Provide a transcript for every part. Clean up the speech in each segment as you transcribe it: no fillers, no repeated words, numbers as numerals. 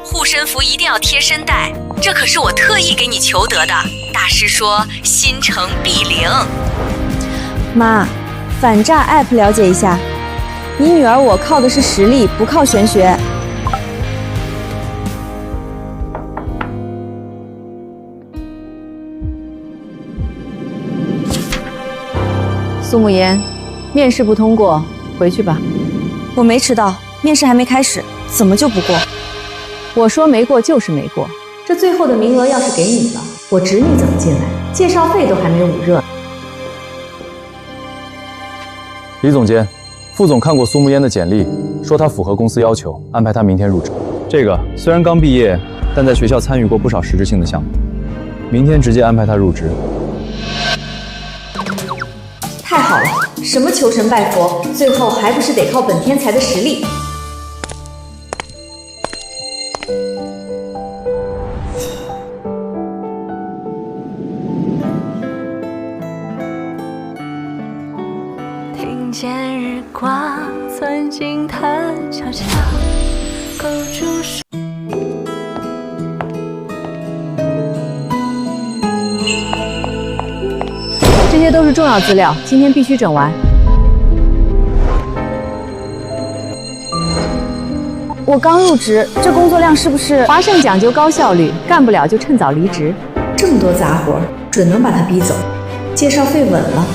护身符一定要贴身带，这可是我特意给你求得的。大师说心诚必灵。妈，反诈 app 了解一下，你女儿我靠的是实力，不靠玄学。苏慕言，面试不通过，回去吧。我没迟到，面试还没开始，怎么就不过？我说没过就是没过。这最后的名额要是给你了，我侄女怎么进来？介绍费都还没捂热。李总监，副总看过苏慕烟的简历，说她符合公司要求，安排她明天入职。这个虽然刚毕业，但在学校参与过不少实质性的项目，明天直接安排她入职。太好了，什么求神拜佛，最后还不是得靠本天才的实力。听见日光钻进他悄悄勾住手。这些都是重要资料，今天必须整完。我刚入职，这工作量是不是？华盛讲究高效率，干不了就趁早离职。这么多杂活，准能把他逼走。介绍费稳了，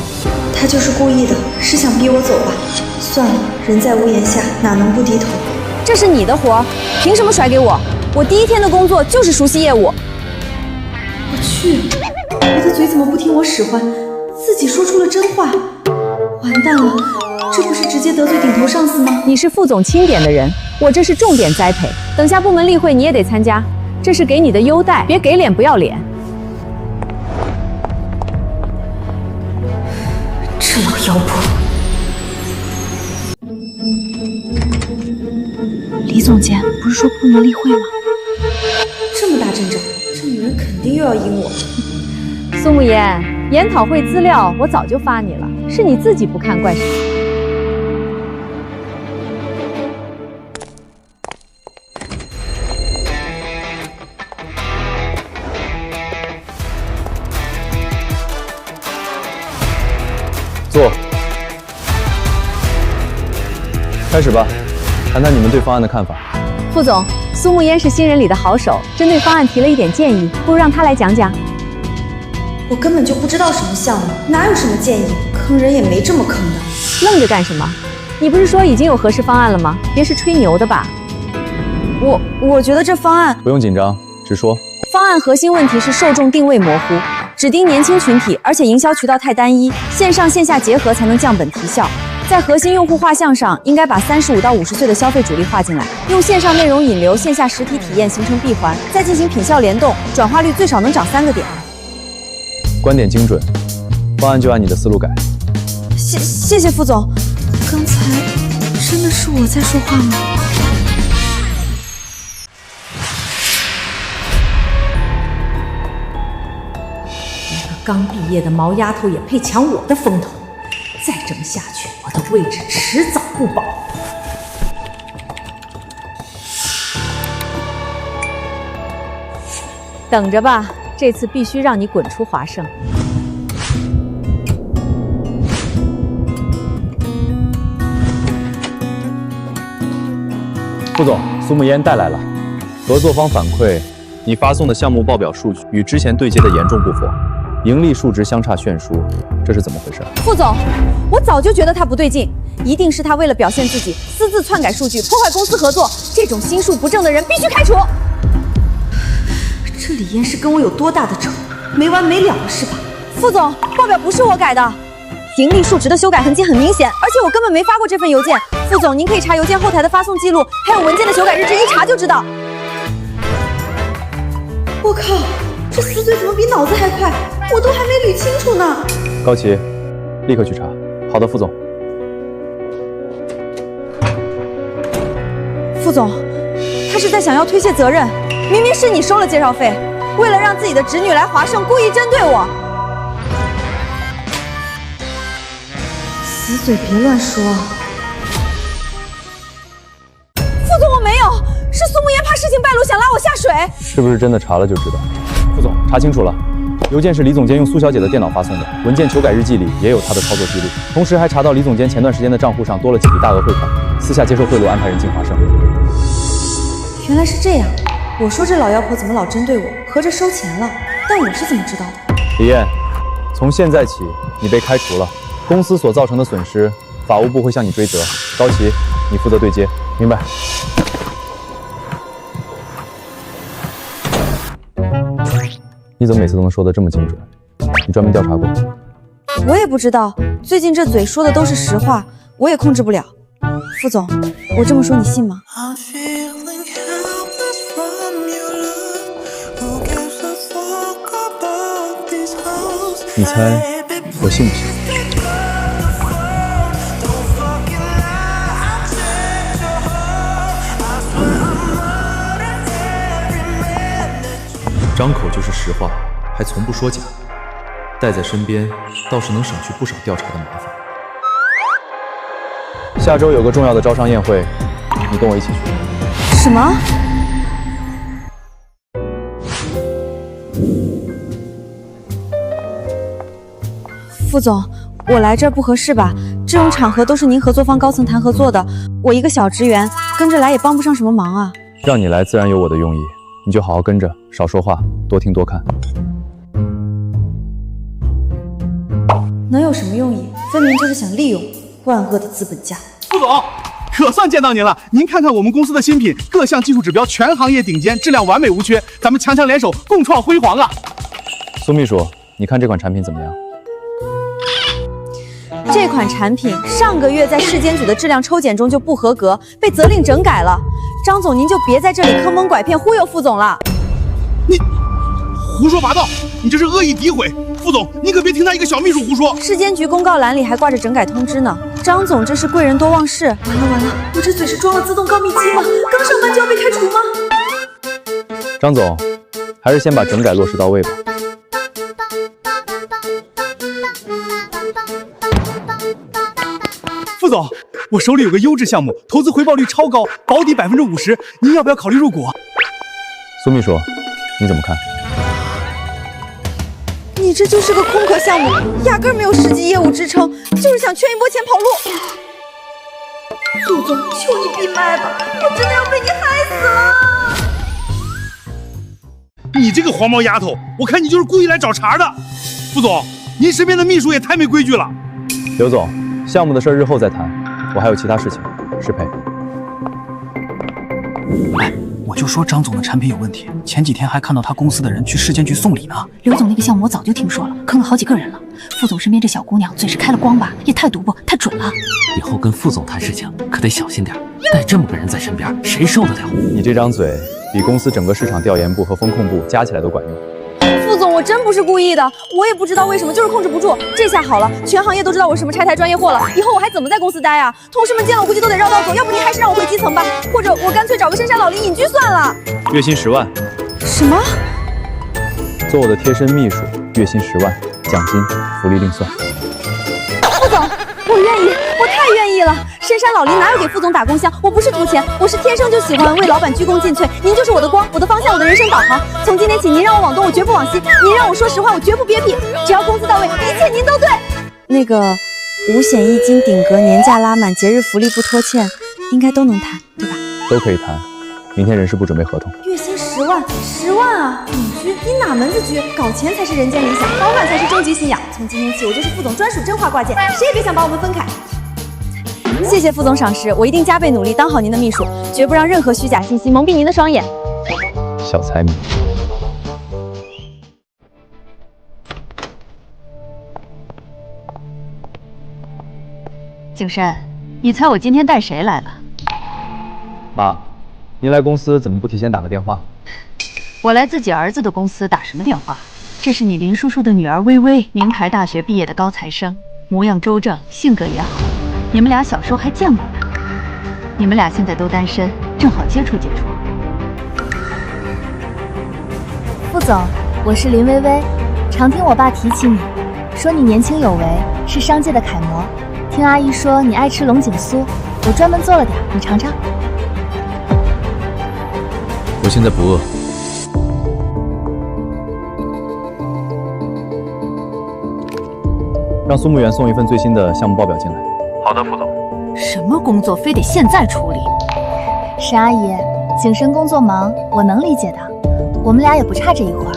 他就是故意的，是想逼我走吧？算了，人在屋檐下，哪能不低头？这是你的活，凭什么甩给我？我第一天的工作就是熟悉业务。我去，我的嘴怎么不听我使唤？自己说出了真话，完蛋了，这不是直接得罪顶头上司吗？你是副总钦点的人，我这是重点栽培，等下部门例会你也得参加，这是给你的优待，别给脸不要脸。这老妖婆！李总监不是说部门例会吗？这么大阵仗，这女人肯定又要赢我。苏慕言，研讨会资料我早就发你了，是你自己不看怪谁？坐，开始吧，谈谈你们对方案的看法。副总，苏慕烟是新人里的好手，针对方案提了一点建议，不如让他来讲讲。我根本就不知道什么项目，哪有什么建议，坑人也没这么坑的。愣着干什么？你不是说已经有合适方案了吗？别是吹牛的吧？我觉得这方案不用紧张，直说。方案核心问题是受众定位模糊，指定年轻群体，而且营销渠道太单一，线上线下结合才能降本提效。在核心用户画像上，应该把35到50岁的消费主力划进来，用线上内容引流，线下实体体验形成闭环，再进行品效联动，转化率最少能涨3个点。观点精准，方案就按你的思路改。谢谢副总，刚才真的是我在说话吗？一个刚毕业的毛丫头也配抢我的风头？再这么下去，我的位置迟早不保。等着吧，这次必须让你滚出华盛。副总，苏慕烟带来了。合作方反馈，你发送的项目报表数据与之前对接的严重不符，盈利数值相差悬殊，这是怎么回事？副总，我早就觉得他不对劲，一定是他为了表现自己，私自篡改数据，破坏公司合作。这种心术不正的人必须开除。这李嫣是跟我有多大的仇？没完没了了是吧？副总，报表不是我改的。盈利数值的修改痕迹很明显，而且我根本没发过这份邮件。副总，您可以查邮件后台的发送记录，还有文件的修改日志，一查就知道。我靠，这死嘴怎么比脑子还快？我都还没捋清楚呢。高奇，立刻去查。好的，副总。副总，他是在想要推卸责任，明明是你收了介绍费，为了让自己的侄女来华盛，故意针对我。死嘴别乱说。副总，我没有，是苏慕言怕事情败露，想下水！是不是真的查了就知道？副总，查清楚了，邮件是李总监用苏小姐的电脑发送的，文件修改日记里也有她的操作记录，同时还查到李总监前段时间的账户上多了几笔大额汇款，私下接受贿赂，安排人进华盛。原来是这样，我说这老妖婆怎么老针对我，合着收钱了？但我是怎么知道的？李艳，从现在起你被开除了，公司所造成的损失，法务部会向你追责。高奇，你负责对接，明白？你怎么每次都能说得这么精准？你专门调查过？我也不知道，最近这嘴说的都是实话，我也控制不了。副总，我这么说你信吗？你猜我信不信？张口就是实话，还从不说假，带在身边倒是能省去不少调查的麻烦。下周有个重要的招商宴会，你跟我一起去。什么？副总，我来这儿不合适吧？这种场合都是您合作方高层谈合作的，我一个小职员跟着来也帮不上什么忙啊。让你来自然有我的用意，你就好好跟着，少说话，多听多看。能有什么用意？分明就是想利用万恶的资本家。副总，可算见到您了。您看看我们公司的新品，各项技术指标全行业顶尖，质量完美无缺，咱们强强联手，共创辉煌啊！苏秘书，你看这款产品怎么样？这款产品上个月在市监局的质量抽检中就不合格，被责令整改了。张总，您就别在这里坑蒙拐骗忽悠副总了。你胡说八道，你这是恶意诋毁。副总，你可别听他一个小秘书胡说。市监局公告栏里还挂着整改通知呢。张总，这是贵人多忘事。完了完了，我这嘴是装了自动告密机吗？刚上班就要被开除吗？张总，还是先把整改落实到位吧。副总，我手里有个优质项目，投资回报率超高，保底50%，您要不要考虑入股？苏秘书，你怎么看？你这就是个空壳项目，压根没有实际业务支撑，就是想圈一波钱跑路。副总，求你闭麦吧，我真的要被你害死了！你这个黄毛丫头，我看你就是故意来找茬的。副总，您身边的秘书也太没规矩了。刘总，项目的事日后再谈，我还有其他事情，失陪。哎，我就说张总的产品有问题，前几天还看到他公司的人去市监局送礼呢。刘总那个项目我早就听说了，坑了好几个人了。副总身边这小姑娘嘴是开了光吧，也太毒不，太准了。以后跟副总谈事情可得小心点，带这么个人在身边，谁受得了？你这张嘴比公司整个市场调研部和风控部加起来都管用。副总，我真不是故意的，我也不知道为什么，就是控制不住。这下好了，全行业都知道我是什么拆台专业货了，以后我还怎么在公司待啊？同事们见了我估计都得绕道走，要不您还是让我回基层吧，或者我干脆找个深山老林隐居算了。月薪10万。什么？做我的贴身秘书，月薪10万，奖金福利另算。副总，我愿意，我太愿意了。深山老林哪有给副总打工箱？我不是图钱，我是天生就喜欢为老板鞠躬尽瘁。您就是我的光，我的方向，我的人生导航。从今天起，您让我往东，我绝不往西；您让我说实话，我绝不憋屁。只要工资到位，一切您都对。那个5险1金顶格，年假拉满，节日福利不拖欠，应该都能谈，对吧？都可以谈。明天人事部准备合同。月薪10万，10万啊！隐居，你哪门子居？搞钱才是人间理想，老板才是终极信仰。从今天起，我就是副总专属真话挂件，谁也别想把我们分开。谢谢副总赏识，我一定加倍努力当好您的秘书，绝不让任何虚假信息蒙蔽您的双眼。小财迷。景深，你猜我今天带谁来了？妈，您来公司怎么不提前打个电话？我来自己儿子的公司，打什么电话？这是你林叔叔的女儿微微，名牌大学毕业的高材生，模样周正，性格也好。你们俩小时候还见过呢。你们俩现在都单身，正好接触接触。副总，我是林微微，常听我爸提起你，说你年轻有为，是商界的楷模。听阿姨说你爱吃龙井酥，我专门做了点，你尝尝。微我现在不饿。让苏木源送一份最新的项目报表进来。好的，副总。什么工作非得现在处理？沈阿姨，景深工作忙，我能理解的。我们俩也不差这一会儿。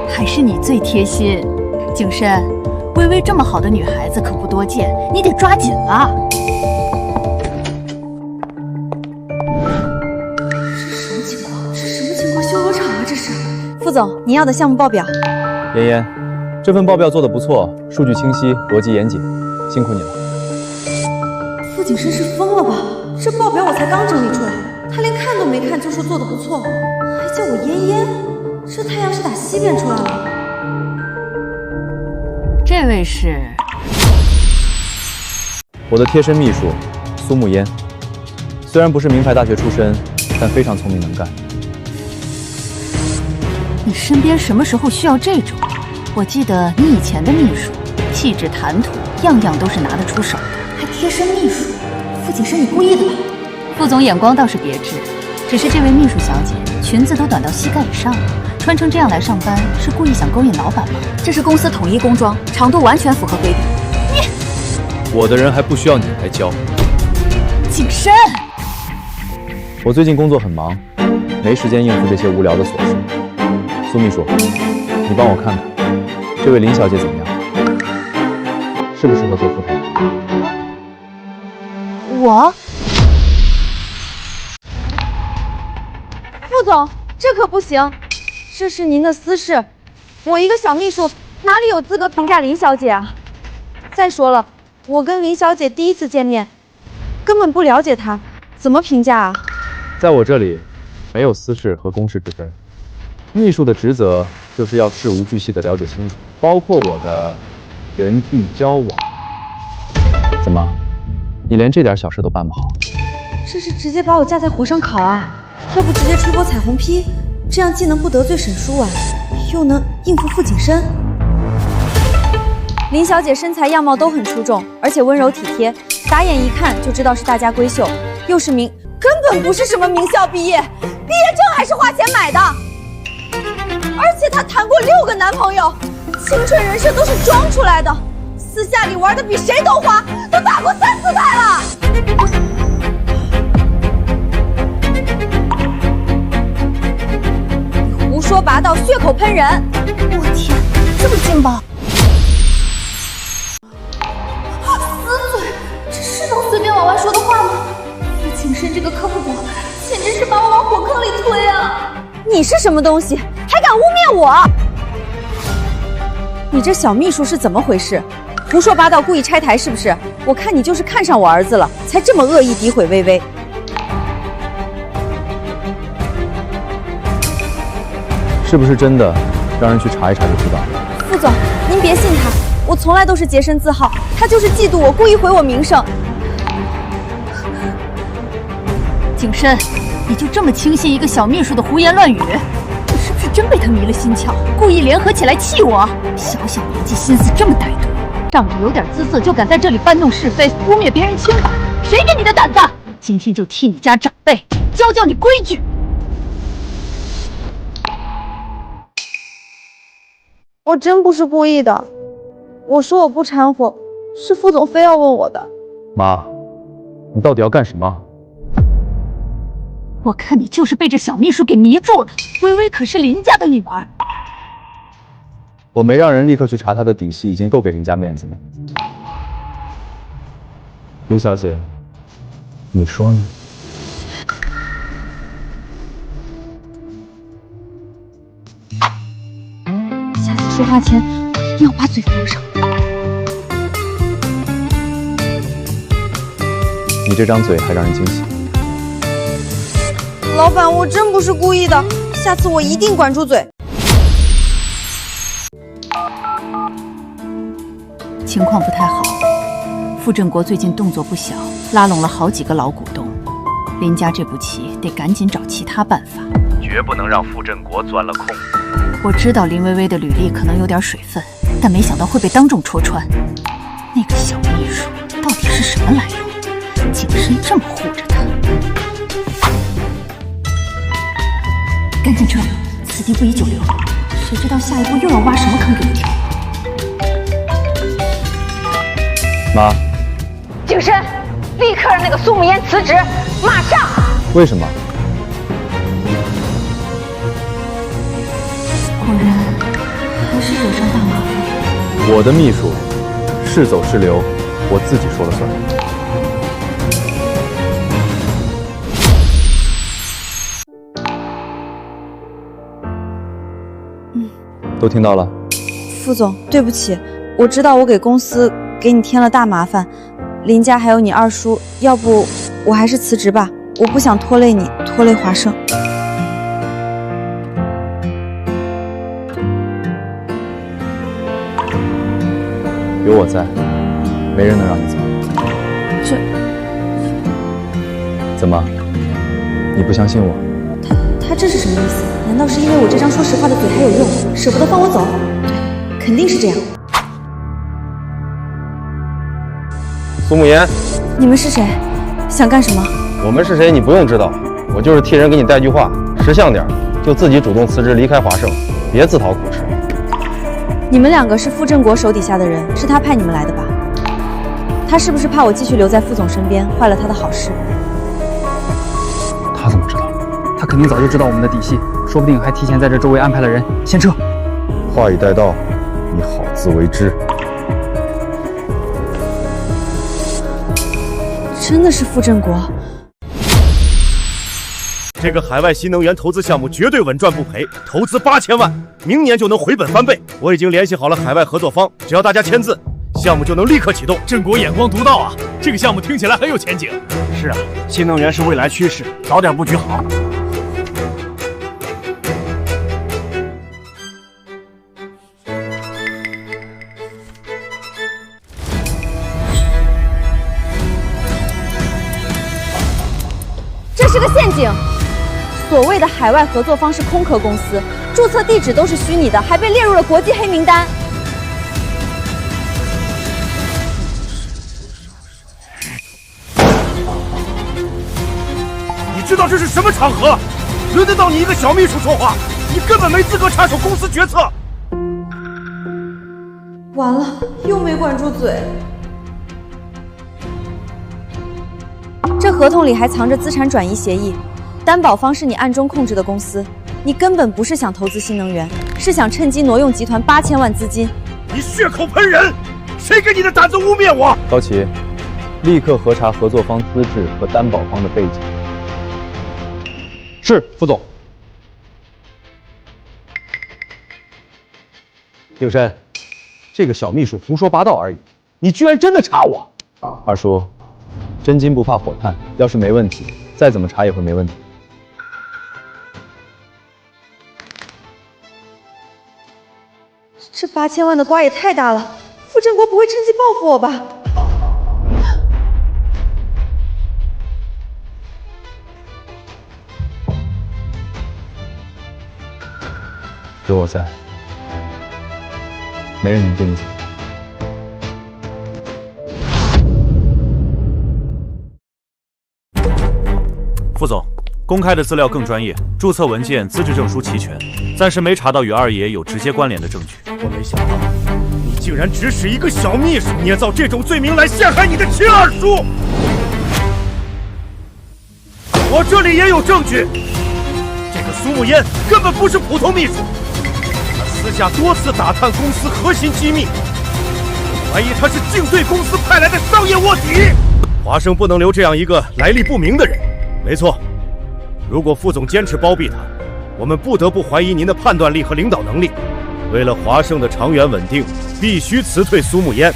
还是你最贴心。景深，微微这么好的女孩子可不多见，你得抓紧了。副总，您要的项目报表。妍妍，这份报表做得不错，数据清晰，逻辑严谨，辛苦你了。傅景深是疯了吧？这报表我才刚整理出来，他连看都没看就说做得不错，还叫我妍妍，这太阳是打西边出来了。这位是我的贴身秘书苏木烟，虽然不是名牌大学出身，但非常聪明能干。你身边什么时候需要这种？我记得你以前的秘书，气质谈吐样样都是拿得出手的，还贴身秘书。傅景深，你故意的吧？副总眼光倒是别致，只是这位秘书小姐裙子都短到膝盖以上了，穿成这样来上班，是故意想勾引老板吗？这是公司统一工装，长度完全符合规定。我的人还不需要你来教。景深，我最近工作很忙，没时间应付这些无聊的琐事。苏秘书，你帮我看看，这位林小姐怎么样？适不适合做副总？我？副总，这可不行，这是您的私事，我一个小秘书哪里有资格评价林小姐啊？再说了，我跟林小姐第一次见面，根本不了解她，怎么评价啊？在我这里，没有私事和公事之分。秘书的职责就是要事无巨细的了解清楚，包括我的人际交往。怎么，你连这点小事都办不好？这是直接把我架在火上烤啊！要不直接吹波彩虹屁，这样既能不得罪沈书婉，又能应付傅景深。林小姐身材样貌都很出众，而且温柔体贴，打眼一看就知道是大家闺秀，又是根本不是什么名校毕业，毕业证还是花钱买的。而且她谈过6个男朋友，青春人设都是装出来的，私下里玩的比谁都花，都打过3、4胎了。你胡说八道，血口喷人！我天，这么劲爆！死嘴，这是能随便往外说的话吗？傅景深这个靠谱，简直是把我往火坑里推啊！你是什么东西，还敢污蔑我？你这小秘书是怎么回事？胡说八道，故意拆台是不是？我看你就是看上我儿子了，才这么恶意诋毁微微。是不是真的？让人去查一查就知道了。副总，您别信他，我从来都是洁身自好，他就是嫉妒我，故意毁我名声。景深，你就这么轻信一个小秘书的胡言乱语？你是不是真被他迷了心窍，故意联合起来气我？小小年纪心思这么歹毒，仗着有点姿色就敢在这里搬弄是非，污蔑别人清白，谁给你的胆子？今天就替你家长辈教你规矩。我真不是故意的，我说我不掺和，是副总非要问我的。妈，你到底要干什么？我看你就是被这小秘书给迷住了。微微可是林家的女儿，我没让人立刻去查她的底细，已经够给人家面子了。刘小姐，你说呢？下次说话前一定要把嘴封上。你这张嘴还让人惊喜。老板，我真不是故意的，下次我一定管住嘴。情况不太好，傅振国最近动作不小，拉拢了好几个老股东，林家这步棋得赶紧找其他办法，绝不能让傅振国钻了空子。我知道林薇薇的履历可能有点水分，但没想到会被当众戳穿。那个小秘书到底是什么来路？景深这么护着他。赶紧撤，此地不宜久留。谁知道下一步又要挖什么坑给你跳？妈，景深，立刻让那个苏慕烟辞职，马上！为什么？果然还是惹上大麻烦。我的秘书是走是留，我自己说了算。都听到了。副总，对不起，我知道我给公司给你添了大麻烦，林家还有你二叔，要不我还是辞职吧，我不想拖累你，拖累华盛。有我在，没人能让你走。怎么？你不相信我？他这是什么意思？难道是因为我这张说实话的嘴还有用，舍不得放我走？对，肯定是这样。苏慕言，你们是谁？想干什么？我们是谁你不用知道，我就是替人给你带句话，识相点，就自己主动辞职离开华盛，别自讨苦吃。你们两个是傅振国手底下的人，是他派你们来的吧？他是不是怕我继续留在副总身边，坏了他的好事？他怎么知道？他肯定早就知道我们的底细，说不定还提前在这周围安排了人。先撤。话已带到，你好自为之。真的是傅振国。这个海外新能源投资项目绝对稳赚不赔，投资8000万，明年就能回本翻倍。我已经联系好了海外合作方，只要大家签字，项目就能立刻启动。振国眼光独到啊，这个项目听起来很有前景。是啊，新能源是未来趋势，早点布局好。这是个陷阱。所谓的海外合作方是空壳公司，注册地址都是虚拟的，还被列入了国际黑名单。你知道这是什么场合？轮得到你一个小秘书说话？你根本没资格插手公司决策。完了，又没管住嘴。这合同里还藏着资产转移协议，担保方是你暗中控制的公司，你根本不是想投资新能源，是想趁机挪用集团8000万资金。你血口喷人，谁给你的胆子污蔑我？高奇，立刻核查合作方资质和担保方的背景。是，副总。景深，这个小秘书胡说八道而已，你居然真的查我？二叔，真金不怕火炭，要是没问题，再怎么查也会没问题。这8000万的瓜也太大了，傅振国不会趁机报复我吧？有我在，没人能对你怎么样。副总，公开的资料更专业，注册文件、资质证书齐全，暂时没查到与二爷有直接关联的证据。我没想到，你竟然指使一个小秘书捏造这种罪名来陷害你的亲二叔！我这里也有证据，这个苏慕烟根本不是普通秘书，他私下多次打探公司核心机密，我怀疑他是竞对公司派来的商业卧底。华生不能留这样一个来历不明的人。没错，如果副总坚持包庇他，我们不得不怀疑您的判断力和领导能力。为了华盛的长远稳定，必须辞退苏慕烟，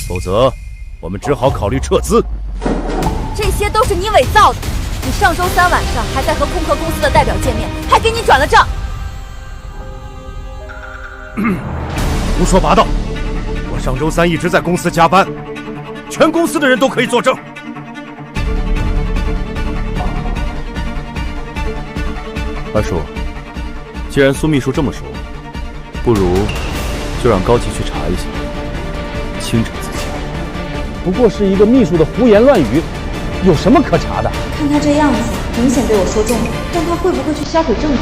否则我们只好考虑撤资。这些都是你伪造的！你上周3晚上还在和空壳公司的代表见面，还给你转了账。胡说八道！我上周3一直在公司加班，全公司的人都可以作证。二叔，既然苏秘书这么说，不如就让高奇去查一下，清查自己。不过是一个秘书的胡言乱语，有什么可查的？看他这样子，明显被我说中了，但他会不会去销毁证据？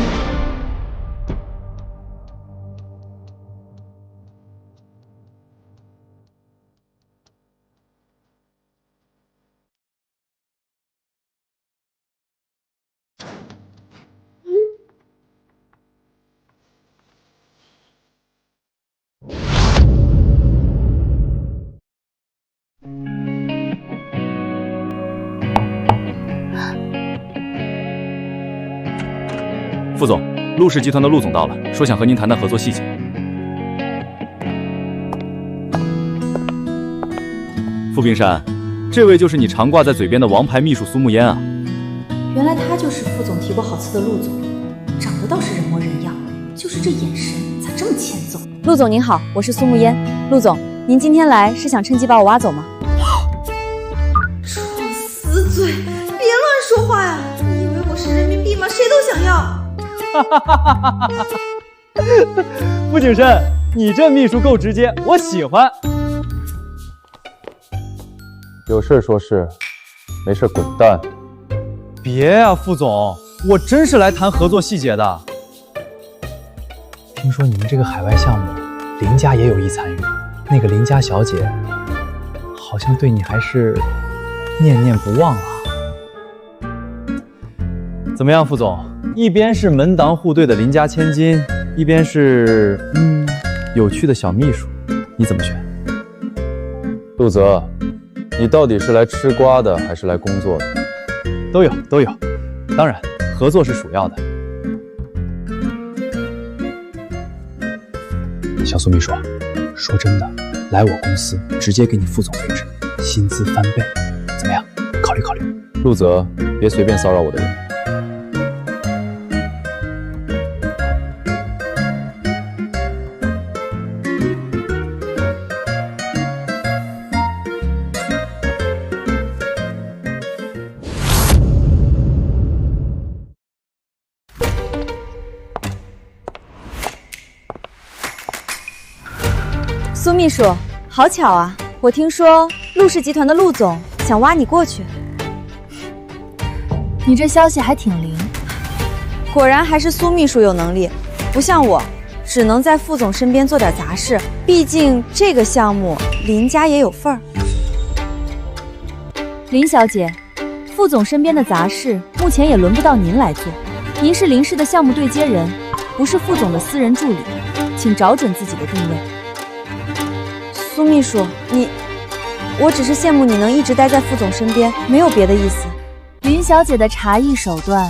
副总，陆氏集团的陆总到了，说想和您谈谈合作细节。傅冰山，这位就是你常挂在嘴边的王牌秘书苏沐烟啊。原来他就是副总提过好次的陆总，长得倒是人模人样，就是这眼神咋这么欠揍？陆总您好，我是苏沐烟。陆总，您今天来是想趁机把我挖走吗？臭死嘴，别乱说话呀！你以为我是人民币吗？谁都想要。傅景深，你这秘书够直接，我喜欢。有事说事，没事滚蛋。别啊，副总，我真是来谈合作细节的。听说你们这个海外项目，林家也有意参与。那个林家小姐，好像对你还是念念不忘啊。怎么样，副总？一边是门当户对的林家千金，一边是有趣的小秘书，你怎么选？陆泽，你到底是来吃瓜的还是来工作的？都有，都有。当然，合作是主要的。小苏秘书，说真的，来我公司直接给你副总位置，薪资翻倍，怎么样？考虑考虑。陆泽，别随便骚扰我的人。苏秘书，好巧啊！我听说陆氏集团的陆总想挖你过去。你这消息还挺灵，果然还是苏秘书有能力，不像我，只能在副总身边做点杂事。毕竟这个项目林家也有份儿。林小姐，副总身边的杂事目前也轮不到您来做。您是林氏的项目对接人，不是副总的私人助理，请找准自己的定位。苏秘书，我只是羡慕你能一直待在副总身边，没有别的意思。林小姐的茶艺手段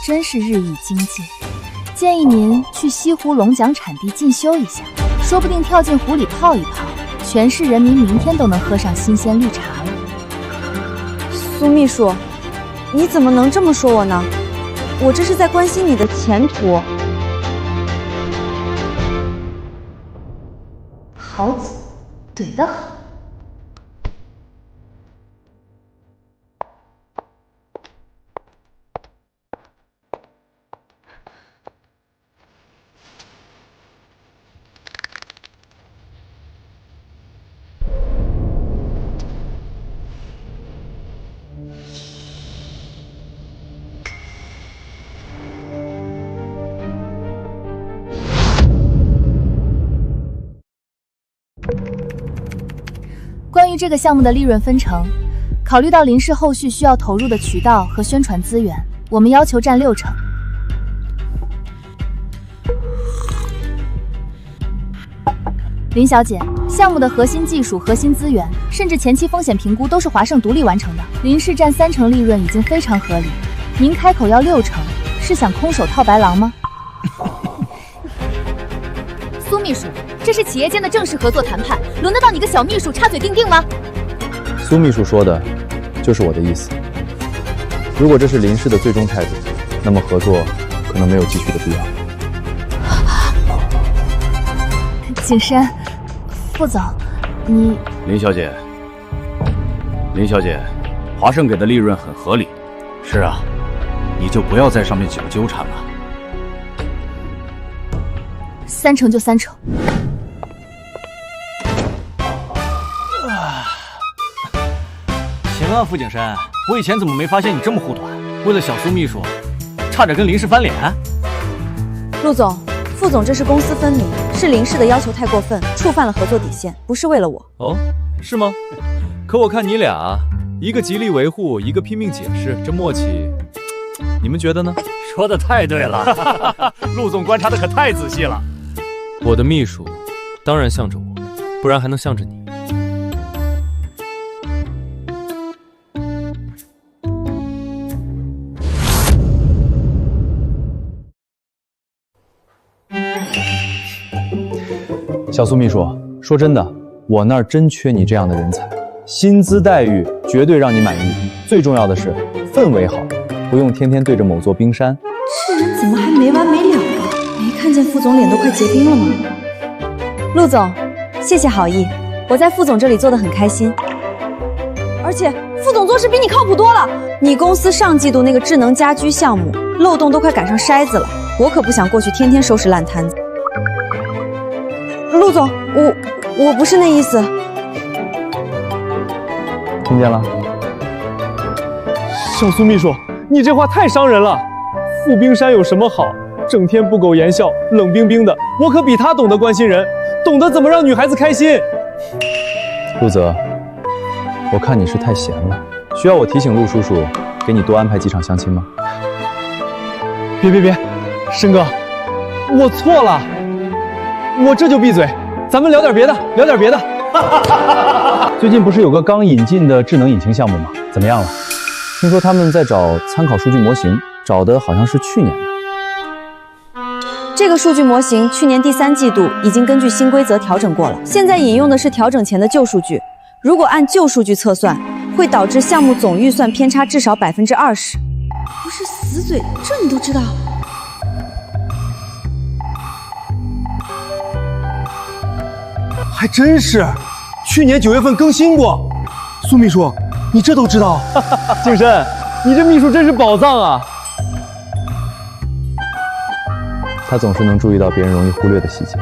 真是日益精进，建议您去西湖龙江产地进修一下，说不定跳进湖里泡一泡，全市人民明天都能喝上新鲜绿茶了。苏秘书，你怎么能这么说我呢？我这是在关心你的前途。好子，怼得很。关于这个项目的利润分成，考虑到林氏后续需要投入的渠道和宣传资源，我们要求占60%。林小姐，项目的核心技术、核心资源，甚至前期风险评估都是华盛独立完成的，林氏占30%利润已经非常合理。您开口要60%，是想空手套白狼吗？苏秘书，这是企业间的正式合作谈判，轮得到你个小秘书插嘴定定吗？苏秘书说的，就是我的意思。如果这是林氏的最终态度，那么合作可能没有继续的必要。景深，副总，你……林小姐，林小姐，华盛给的利润很合理。是啊，你就不要在上面久纠缠了。30%就30%。行啊，傅景深，我以前怎么没发现你这么护短？为了小苏秘书，差点跟林氏翻脸。陆总，副总这是公私分明，是林氏的要求太过分，触犯了合作底线，不是为了我。哦，是吗？可我看你俩，一个极力维护，一个拼命解释，这默契，你们觉得呢？说的太对了，陆总观察的可太仔细了。我的秘书当然向着我，不然还能向着你。小苏秘书，说真的，我那儿真缺你这样的人才，薪资待遇绝对让你满意，最重要的是氛围好，不用天天对着某座冰山。这人怎么还没完没了的？没看见副总脸都快结冰了吗？陆总，谢谢好意，我在副总这里做得很开心。而且副总做事比你靠谱多了。你公司上季度那个智能家居项目漏洞都快赶上筛子了，我可不想过去天天收拾烂摊子。陆总，我不是那意思。听见了？小苏秘书，你这话太伤人了。傅冰山有什么好？整天不苟言笑，冷冰冰的。我可比他懂得关心人，懂得怎么让女孩子开心。陆泽，我看你是太闲了，需要我提醒陆叔叔给你多安排几场相亲吗？别，申哥，我错了，我这就闭嘴。咱们聊点别的，最近不是有个刚引进的智能引擎项目吗？怎么样了？听说他们在找参考数据模型，找的好像是去年的。这个数据模型去年第3季度已经根据新规则调整过了，现在引用的是调整前的旧数据。如果按旧数据测算，会导致项目总预算偏差至少20%。不是死嘴，这你都知道？还真是，去年9月份更新过。苏秘书，你这都知道？景深，你这秘书真是宝藏啊！他总是能注意到别人容易忽略的细节。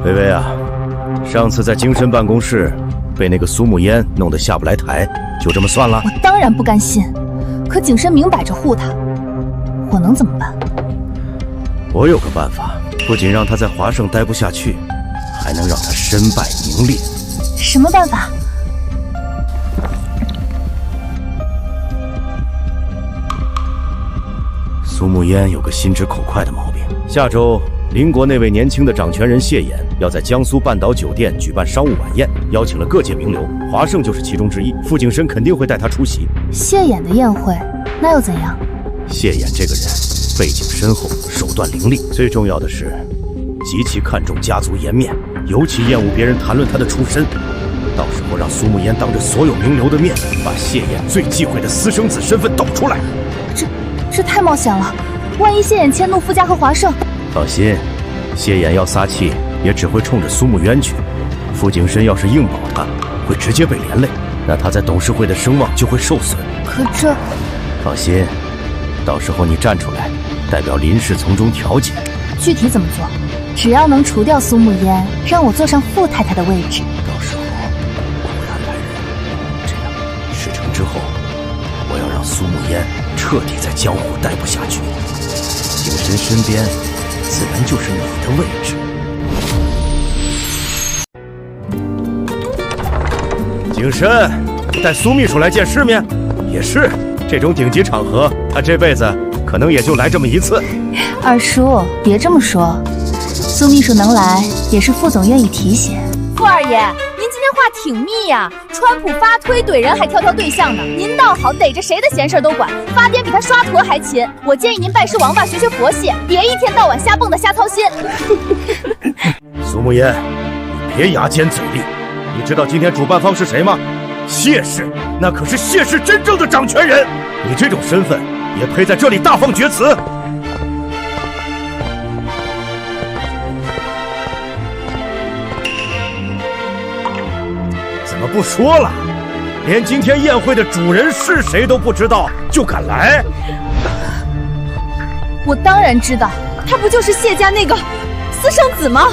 微微啊，上次在精神办公室被那个苏沐烟弄得下不来台，就这么算了？我当然不甘心，可景深明摆着护他，我能怎么办？我有个办法，不仅让他在华盛待不下去，还能让他身败名裂。什么办法？苏沐烟有个心直口快的毛病。下周，邻国那位年轻的掌权人谢衍要在江苏半岛酒店举办商务晚宴，邀请了各界名流，华盛就是其中之一。傅景深肯定会带他出席。谢衍的宴会，那又怎样？谢衍这个人背景深厚，手段凌厉，最重要的是极其看重家族颜面，尤其厌恶别人谈论他的出身。到时候让苏沐烟当着所有名流的面，把谢衍最忌讳的私生子身份抖出来。这太冒险了，万一谢衍迁怒傅家和华盛……放心，谢衍要撒气也只会冲着苏沐烟去。傅景深要是硬保他，会直接被连累，那他在董事会的声望就会受损。可这……放心，到时候你站出来，代表林氏从中调解。具体怎么做？只要能除掉苏沐烟，让我坐上傅太太的位置。到时候我会安排人，这样事成之后，我要让苏沐烟彻底在江湖待不下去。景深身边自然就是你的位置。景深带苏秘书来见世面，也是这种顶级场合，他这辈子可能也就来这么一次。二叔，别这么说，苏秘书能来也是傅总愿意提携。傅二爷，您今天话挺密呀，川普发推怼人还挑对象呢，您倒好，逮着谁的闲事都管，发癫比他刷驼还勤。我建议您拜师王法，学佛系，别一天到晚瞎蹦跶瞎操心。苏沐烟，你别牙尖嘴利，你知道今天主办方是谁吗？谢氏，那可是谢氏真正的掌权人，你这种身份也配在这里大放厥词？怎么不说了？连今天宴会的主人是谁都不知道，就敢来？我当然知道，他不就是谢家那个私生子吗？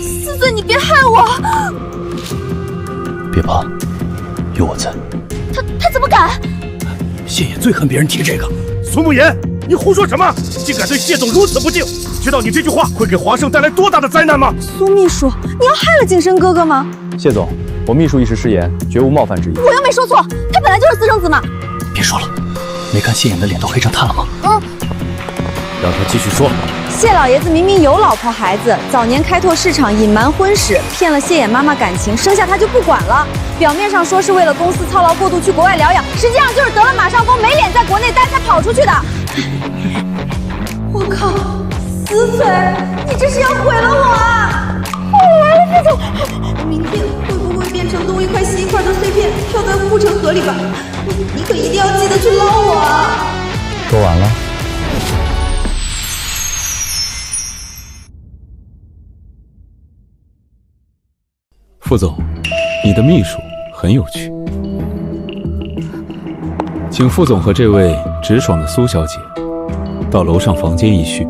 四岁，你别害我！别怕，有我在。他怎么敢？谢衍最恨别人提这个。苏沐烟，你胡说什么？竟敢对谢总如此不敬！知道你这句话会给华盛带来多大的灾难吗？苏秘书，你要害了景深哥哥吗？谢总，我秘书一时失言，绝无冒犯之意。我又没说错，他本来就是私生子嘛。别说了，没看谢衍的脸都黑成炭了吗？让他继续说。谢老爷子明明有老婆孩子，早年开拓市场，隐瞒婚史，骗了谢衍妈妈感情，生下他就不管了。表面上说是为了公司操劳过度去国外疗养，实际上就是得了马上风，没脸在国内待才跑出去的。我靠，死嘴！你这是要毁了我啊！我完了，副总，明天会不会变成东一块西一块的碎片，飘在护城河里吧？你可一定要记得去捞我啊！说完了。副总，你的秘书很有趣，请副总和这位直爽的苏小姐到楼上房间一叙。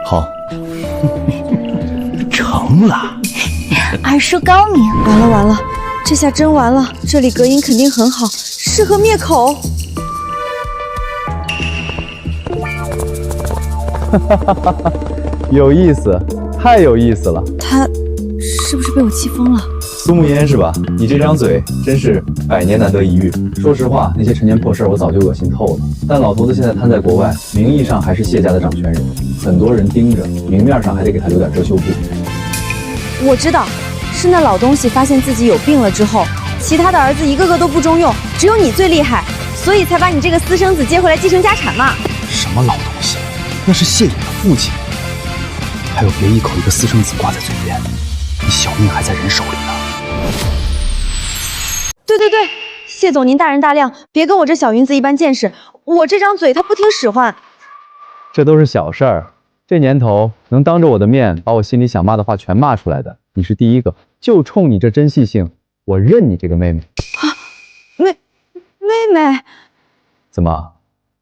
好，成了。二叔高明。完了完了，这下真完了。这里隔音肯定很好，适合灭口。有意思，太有意思了。他是不是被我气疯了？苏沐烟是吧？你这张嘴真是百年难得一遇。说实话，那些陈年破事我早就恶心透了。但老头子现在摊在国外，名义上还是谢家的掌权人，很多人盯着，明面上还得给他留点遮羞布。我知道，是那老东西发现自己有病了之后，其他的儿子一个个都不中用，只有你最厉害，所以才把你这个私生子接回来继承家产嘛。什么老东西？那是谢衍的父亲，还有别一口一个私生子挂在嘴边，你小命还在人手里呢。对对对，谢总您大人大量，别跟我这小云子一般见识，我这张嘴他不听使唤。这都是小事儿，这年头能当着我的面把我心里想骂的话全骂出来的，你是第一个。就冲你这真细性，我认你这个妹妹。啊，妹妹，怎么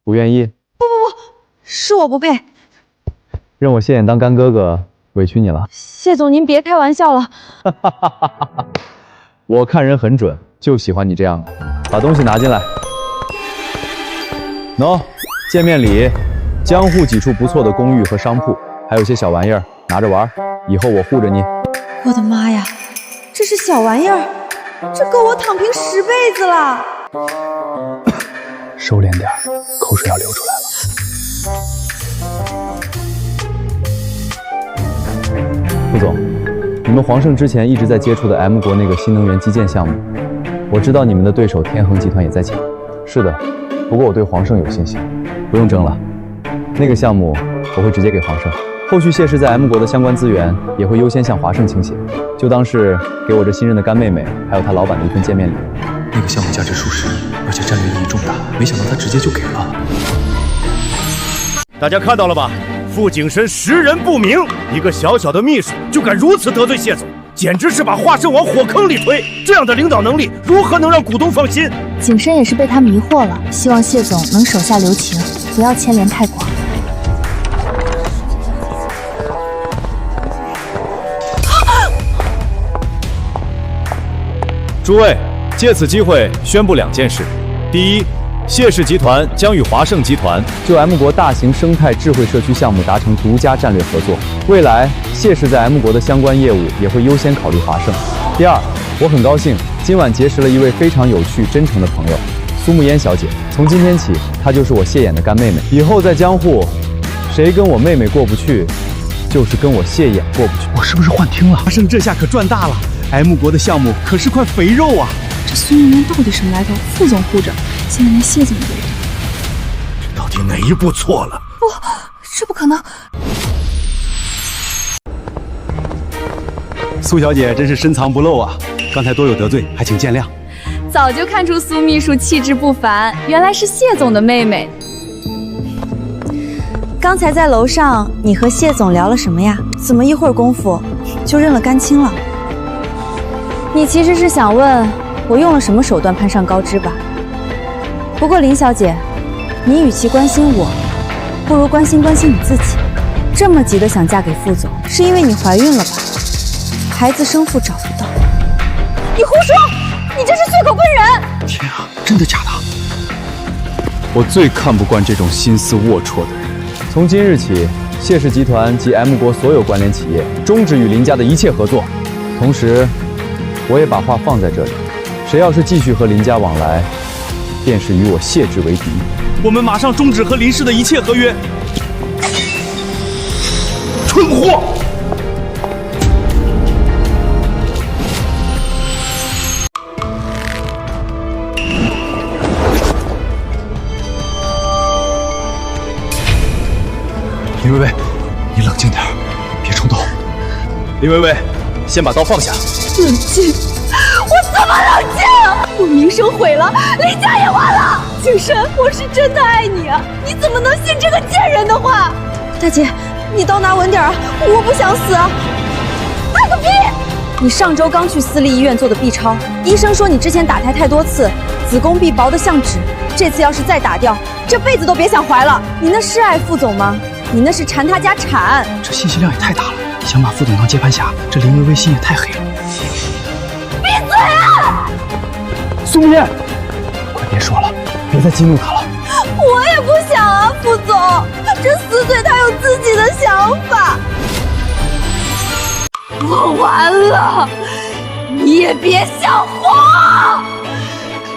不愿意？不，是我不配。认我谢衍当干哥哥，委屈你了。谢总您别开玩笑了。我看人很准，就喜欢你这样的。把东西拿进来。喏，见面礼，江户几处不错的公寓和商铺，还有些小玩意儿，拿着玩，以后我护着你。我的妈呀，这是小玩意儿，这够我躺平10辈子了。收敛点，口水要流出来了。副总，你们皇盛之前一直在接触的 M 国那个新能源基建项目，我知道你们的对手天恒集团也在抢。是的，不过我对皇盛有信心，不用争了。那个项目我会直接给皇盛，后续谢氏在 M 国的相关资源也会优先向华盛倾斜，就当是给我这新任的干妹妹还有她老板的一份见面礼。那个项目价值数十亿，而且战略意义重大，没想到他直接就给了。大家看到了吧？傅景深识人不明，一个小小的秘书就敢如此得罪谢总，简直是把华盛往火坑里推。这样的领导能力，如何能让股东放心？景深也是被他迷惑了，希望谢总能手下留情，不要牵连太广。诸位，借此机会宣布2件事：第一，谢氏集团将与华盛集团就 M 国大型生态智慧社区项目达成独家战略合作，未来谢氏在 M 国的相关业务也会优先考虑华盛。第二，我很高兴今晚结识了一位非常有趣真诚的朋友，苏沐烟小姐。从今天起，她就是我谢衍的干妹妹，以后在江户，谁跟我妹妹过不去，就是跟我谢衍过不去。我是不是幻听了？华盛这下可赚大了 ，M 国的项目可是块肥肉啊！这苏沐烟到底什么来头？副总护着，现在连谢总都有。这到底哪一步错了？不，这不可能！苏小姐真是深藏不露啊！刚才多有得罪，还请见谅。早就看出苏秘书气质不凡，原来是谢总的妹妹。刚才在楼上，你和谢总聊了什么呀？怎么一会儿功夫就认了干亲了？你其实是想问我用了什么手段攀上高枝吧？不过林小姐，你与其关心我，不如关心关心你自己。这么急的想嫁给副总，是因为你怀孕了吧？孩子生父找不到。你胡说！你这是血口喷人！天啊，真的假的？我最看不惯这种心思龌龊的人。从今日起，谢氏集团及 M 国所有关联企业终止与林家的一切合作。同时，我也把话放在这里，谁要是继续和林家往来，便是与我谢之为敌。我们马上终止和林氏的一切合约。蠢货！林薇薇，你冷静点，别冲动。林薇薇，先把刀放下。冷静？我怎么冷静？我名声毁了，林家也完了。景深，我是真的爱你啊！你怎么能信这个贱人的话？大姐，你刀拿稳点啊！我不想死啊！爱个屁！你上周刚去私立医院做的 B 超，医生说你之前打胎太多次，子宫壁薄得像纸，这次要是再打掉，这辈子都别想怀了。你那是爱副总吗？你那是缠他家产。这信息量也太大了，想把副总当接盘侠，这林薇薇心也太黑了。闭嘴啊！苏明，快别说了，别再激怒他了。我也不想啊，副总，这死嘴他有自己的想法。我完了，你也别想活，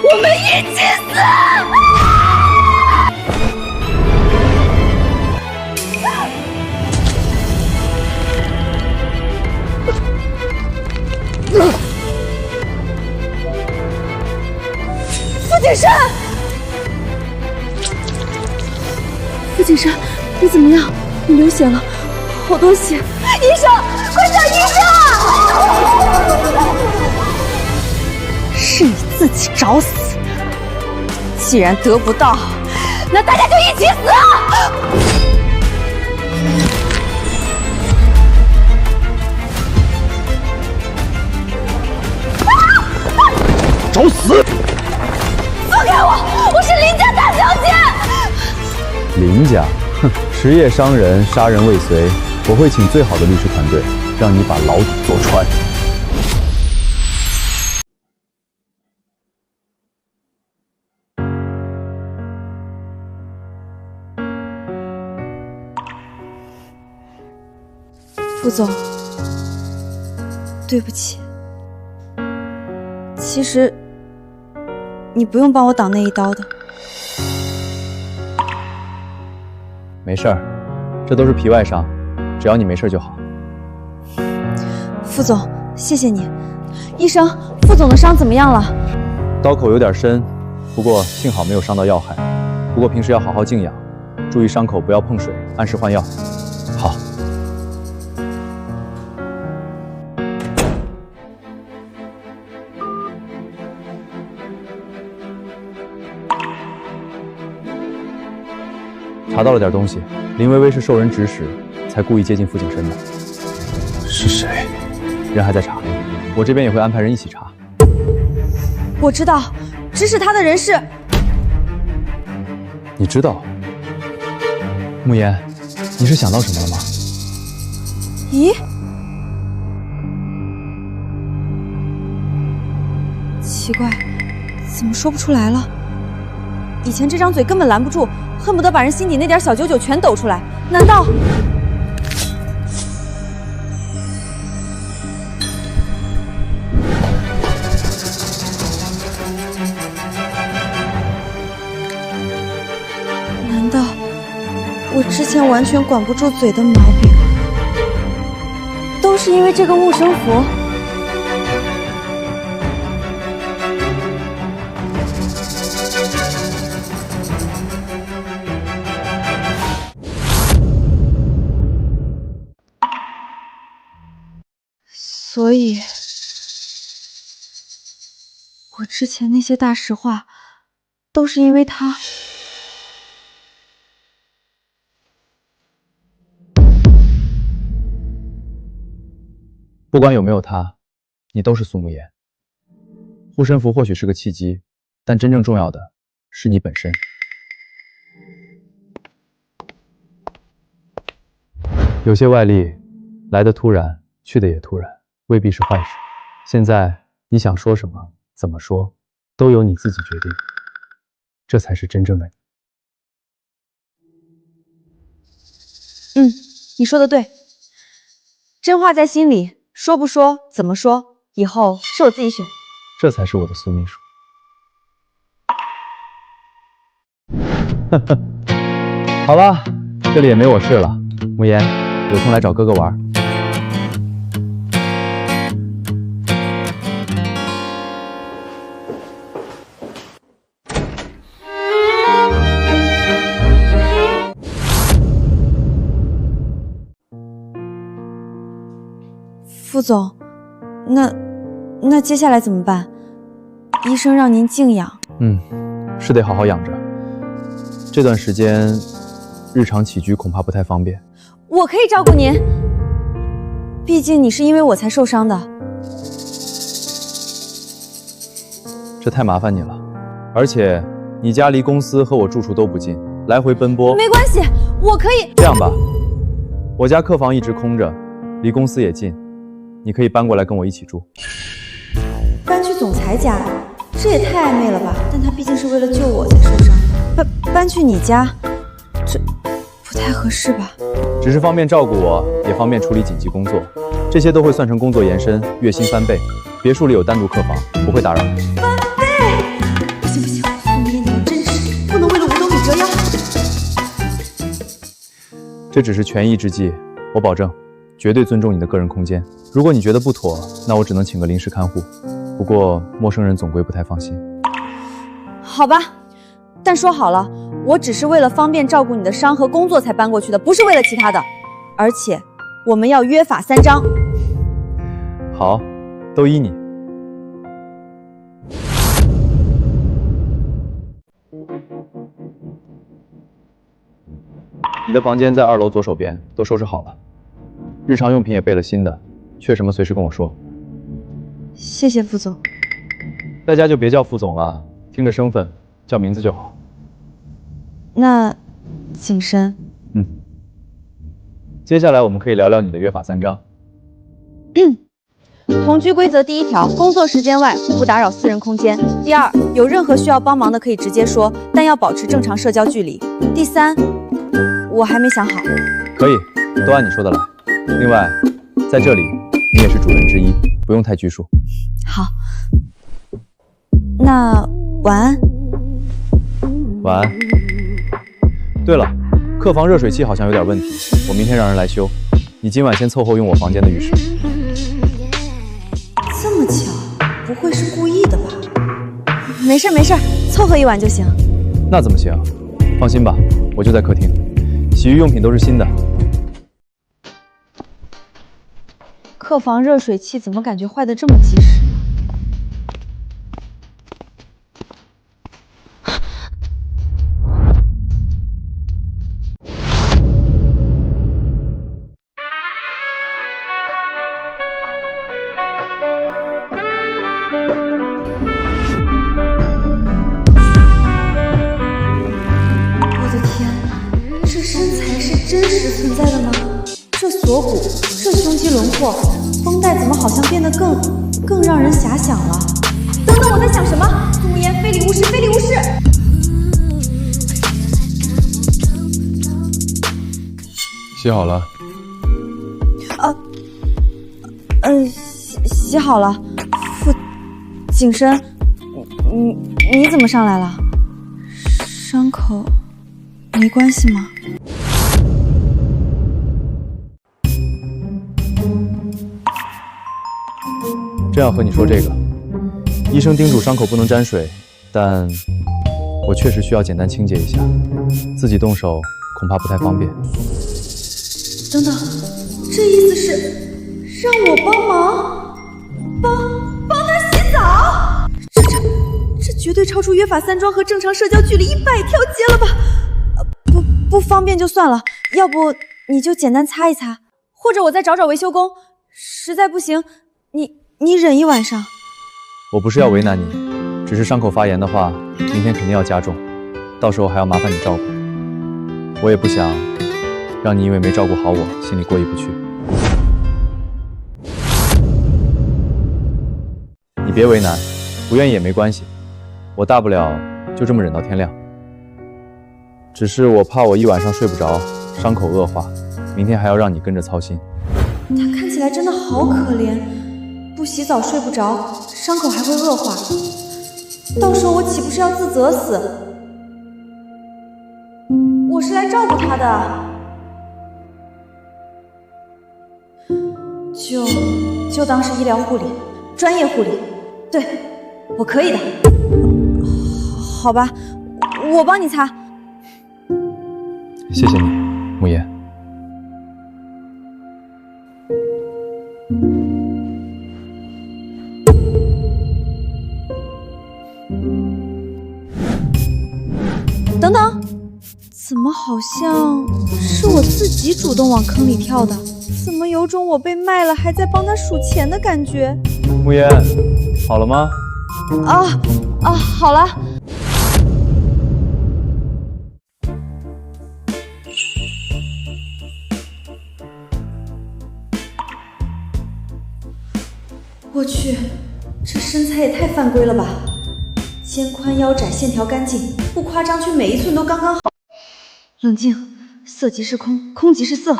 我们一起死！傅景深，傅景深，你怎么样？你流血了，好多血！医生，快找医生啊！是你自己找死的。既然得不到，那大家就一起死啊！找死！放开我！我是林家大小姐。林家，哼，实业伤人，杀人未遂。我会请最好的律师团队，让你把牢底坐穿。副总，对不起。其实，你不用帮我挡那一刀的。没事儿，这都是皮外伤，只要你没事就好。副总，谢谢你。医生，副总的伤怎么样了？刀口有点深，不过幸好没有伤到要害。不过平时要好好静养，注意伤口不要碰水，按时换药。好。查到了点东西，林薇薇是受人指使，才故意接近傅景深的。是谁？人还在查，我这边也会安排人一起查。我知道，指使他的人是……你知道？慕言，你是想到什么了吗？咦？奇怪，怎么说不出来了？以前这张嘴根本拦不住，恨不得把人心底那点小九九全抖出来。难道……难道我之前完全管不住嘴的毛病，都是因为这个护身符？所以，我之前那些大实话，都是因为他。不管有没有他，你都是苏慕言。护身符或许是个契机，但真正重要的是你本身。有些外力来得突然，去的也突然，未必是坏事。现在你想说什么，怎么说，都由你自己决定，这才是真正的你。你说的对，真话在心里，说不说，怎么说，以后是我自己选。这才是我的苏秘书。呵呵，好了，这里也没我事了。慕言，有空来找哥哥玩。副总，那接下来怎么办？医生让您静养。是得好好养着。这段时间日常起居恐怕不太方便。我可以照顾您，毕竟你是因为我才受伤的。这太麻烦你了，而且你家离公司和我住处都不近，来回奔波。没关系，我可以。这样吧，我家客房一直空着，离公司也近，你可以搬过来跟我一起住。搬去总裁家，这也太暧昧了吧？但他毕竟是为了救我才受伤的，搬去你家，这不太合适吧？只是方便照顾我，也方便处理紧急工作，这些都会算成工作延伸，月薪翻倍。别墅里有单独客房，不会打扰你。翻倍？不行不行，苏明，你要真实，不能为了五斗米折腰。这只是权宜之计，我保证，绝对尊重你的个人空间。如果你觉得不妥，那我只能请个临时看护。不过陌生人总归不太放心。好吧，但说好了，我只是为了方便照顾你的伤和工作才搬过去的，不是为了其他的。而且我们要约法三章。好，都依你。你的房间在2楼左手边，都收拾好了。日常用品也备了新的，缺什么随时跟我说。谢谢副总。在家就别叫副总了，听着身份，叫名字就好。那景深。接下来我们可以聊聊你的约法三章。同居规则第1条，工作时间外互不打扰私人空间。第2，有任何需要帮忙的可以直接说，但要保持正常社交距离。第3，我还没想好。可以，都按你说的来。另外，在这里你也是主人之一，不用太拘束。好，那晚安。晚安。对了，客房热水器好像有点问题，我明天让人来修。你今晚先凑合用我房间的浴室。这么巧，不会是故意的吧？没事没事，凑合一晚就行。那怎么行？放心吧，我就在客厅，洗浴用品都是新的。客房热水器怎么感觉坏得这么及时？我的天，这身材是真实存在的吗？这锁骨，这胸肌轮廓，绷带怎么好像变得更让人遐想了？等等，我在想什么？苏无言，非礼勿视，非礼勿视！洗好了。洗好了。景深，你怎么上来了？伤口没关系吗？正要和你说这个，医生叮嘱伤口不能沾水，但我确实需要简单清洁一下，自己动手恐怕不太方便。等等，这意思是让我帮忙，帮他洗澡？这绝对超出约法三章和正常社交距离100条街了吧？不方便就算了，要不你就简单擦一擦，或者我再找维修工，实在不行，你忍一晚上。我不是要为难你，只是伤口发炎的话，明天肯定要加重，到时候还要麻烦你照顾。我也不想让你因为没照顾好我，心里过意不去。你别为难，不愿意也没关系，我大不了就这么忍到天亮。只是我怕我一晚上睡不着，伤口恶化，明天还要让你跟着操心。他看起来真的好可怜，不洗澡睡不着，伤口还会恶化，到时候我岂不是要自责死？我是来照顾他的，就当是医疗护理，专业护理，对，我可以的。好吧，我帮你擦。谢谢你，慕言。等等，怎么好像是我自己主动往坑里跳的？怎么有种我被卖了还在帮他数钱的感觉？慕言，好了吗？好了。我去，这身材也太犯规了吧！肩宽腰窄，线条干净，不夸张，却每一寸都刚刚好。冷静，色即是空，空即是色。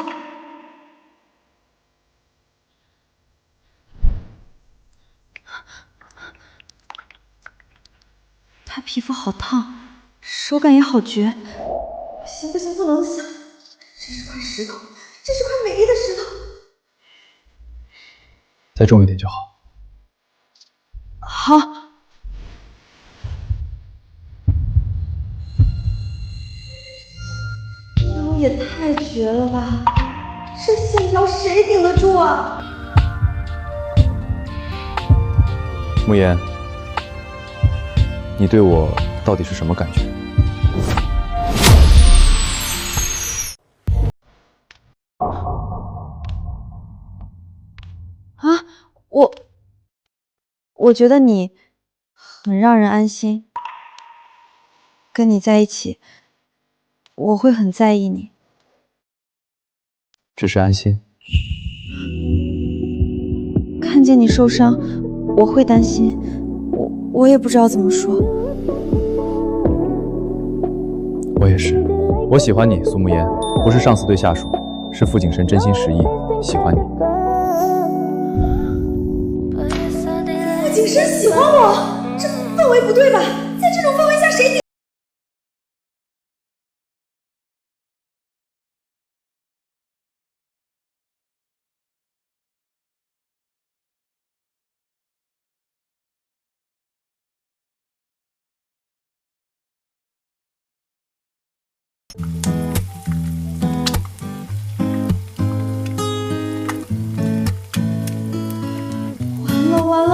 他皮肤好烫，手感也好绝。不行，不能死！这是块石头，这是块美丽的石头。再重一点就好。好。腰也太绝了吧！这线条谁顶得住啊？慕言，你对我到底是什么感觉？啊，我觉得你很让人安心，跟你在一起，我会很在意你。只是安心。看见你受伤，我会担心，我也不知道怎么说。我也是，我喜欢你，苏慕言，不是上司对下属，是傅景深真心实意喜欢你。傅景深喜欢我，这氛围不对吧？在这种氛围下，谁顶？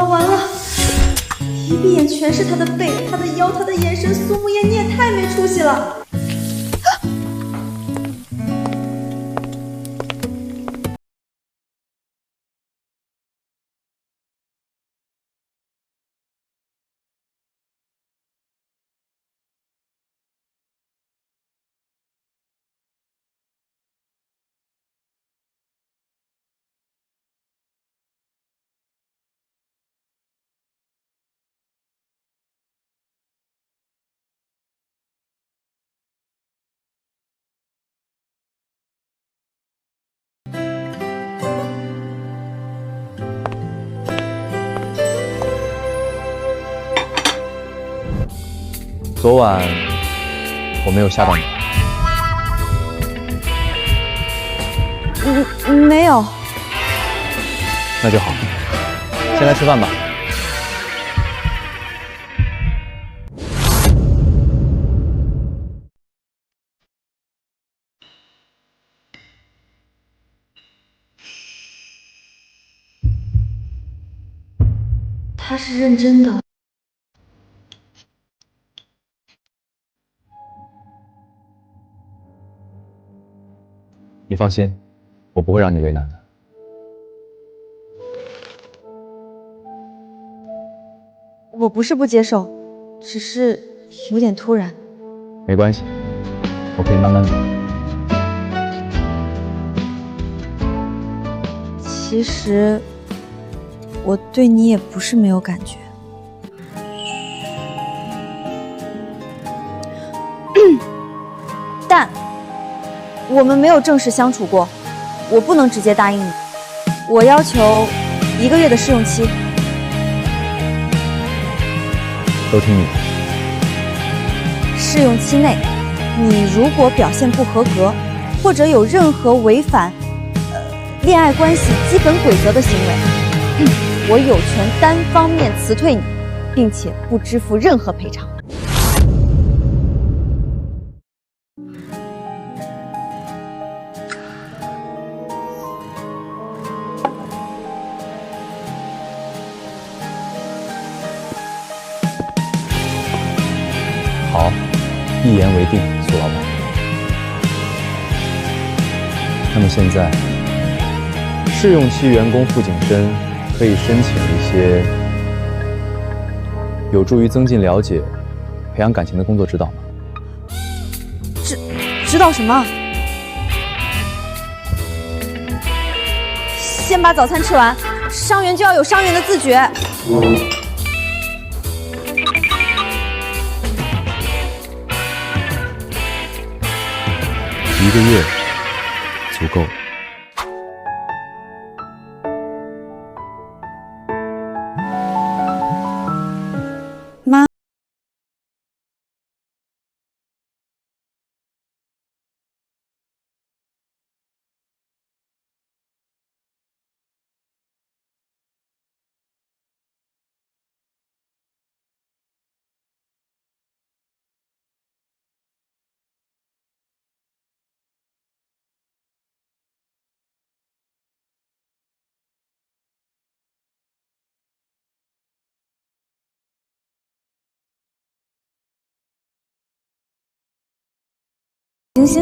完了！一闭眼全是他的背，他的腰，他的眼神。苏慕言，你也太没出息了！昨晚我没有吓到你。没有。那就好，先来吃饭吧。他是认真的。你放心，我不会让你为难的。我不是不接受，只是有点突然。没关系，我可以慢慢来。其实我对你也不是没有感觉。但我们没有正式相处过，我不能直接答应你。我要求1个月的试用期。都听你的。试用期内，你如果表现不合格，或者有任何违反恋爱关系基本规则的行为，我有权单方面辞退你，并且不支付任何赔偿。好，一言为定，苏老板。那么现在，试用期员工傅景深可以申请一些有助于增进了解、培养感情的工作指导吗？指导什么？先把早餐吃完，伤员就要有伤员的自觉。1个月足够了。妈，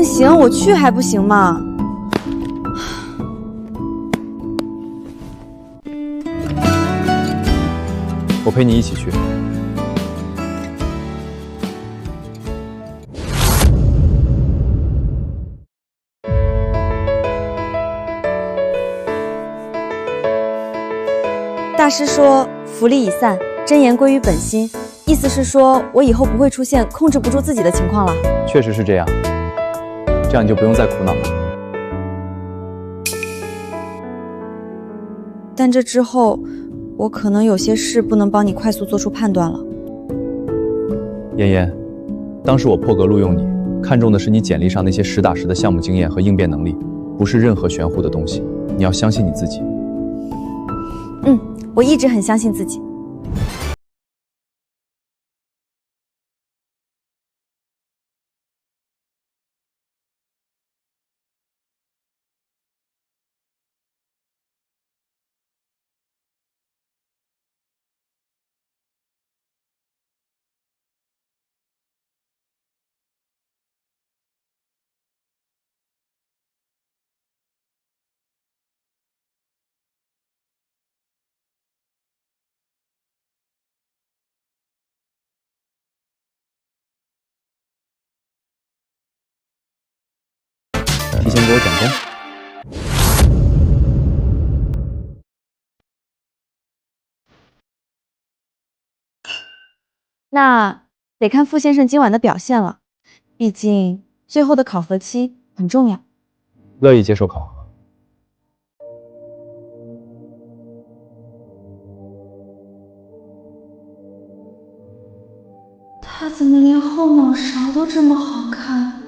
行，我去还不行吗？我陪你一起去。大师说福利已散，真言归于本心，意思是说我以后不会出现控制不住自己的情况了。确实是这样，这样你就不用再苦恼了。但这之后，我可能有些事不能帮你快速做出判断了。妍妍，当时我破格录用你，看重的是你简历上那些实打实的项目经验和应变能力，不是任何玄乎的东西。你要相信你自己。我一直很相信自己。提前给我转工。那得看傅先生今晚的表现了，毕竟最后的考核期很重要。乐意接受考核。他怎么连后脑勺都这么好看？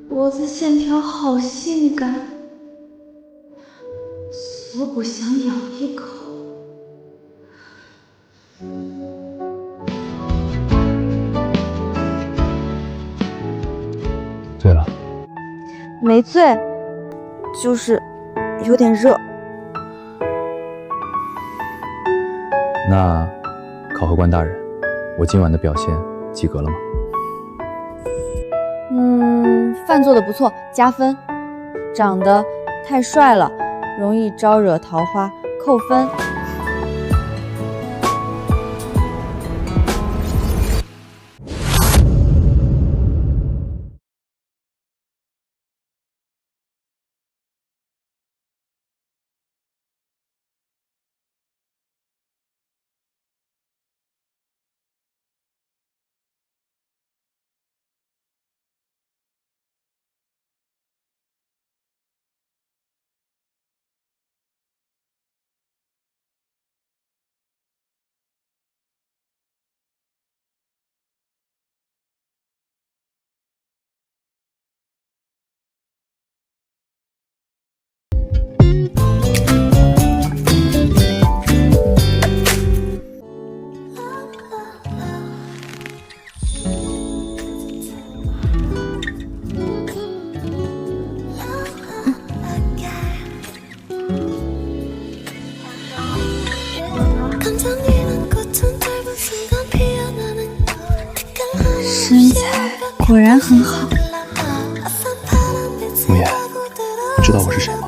脖子线条好性感，锁骨想咬一口。醉了？没醉，就是有点热。那，考核官大人，我今晚的表现及格了吗？饭做的不错，加分。长得太帅了，容易招惹桃花，扣分。身材果然很好。慕言，你知道我是谁吗？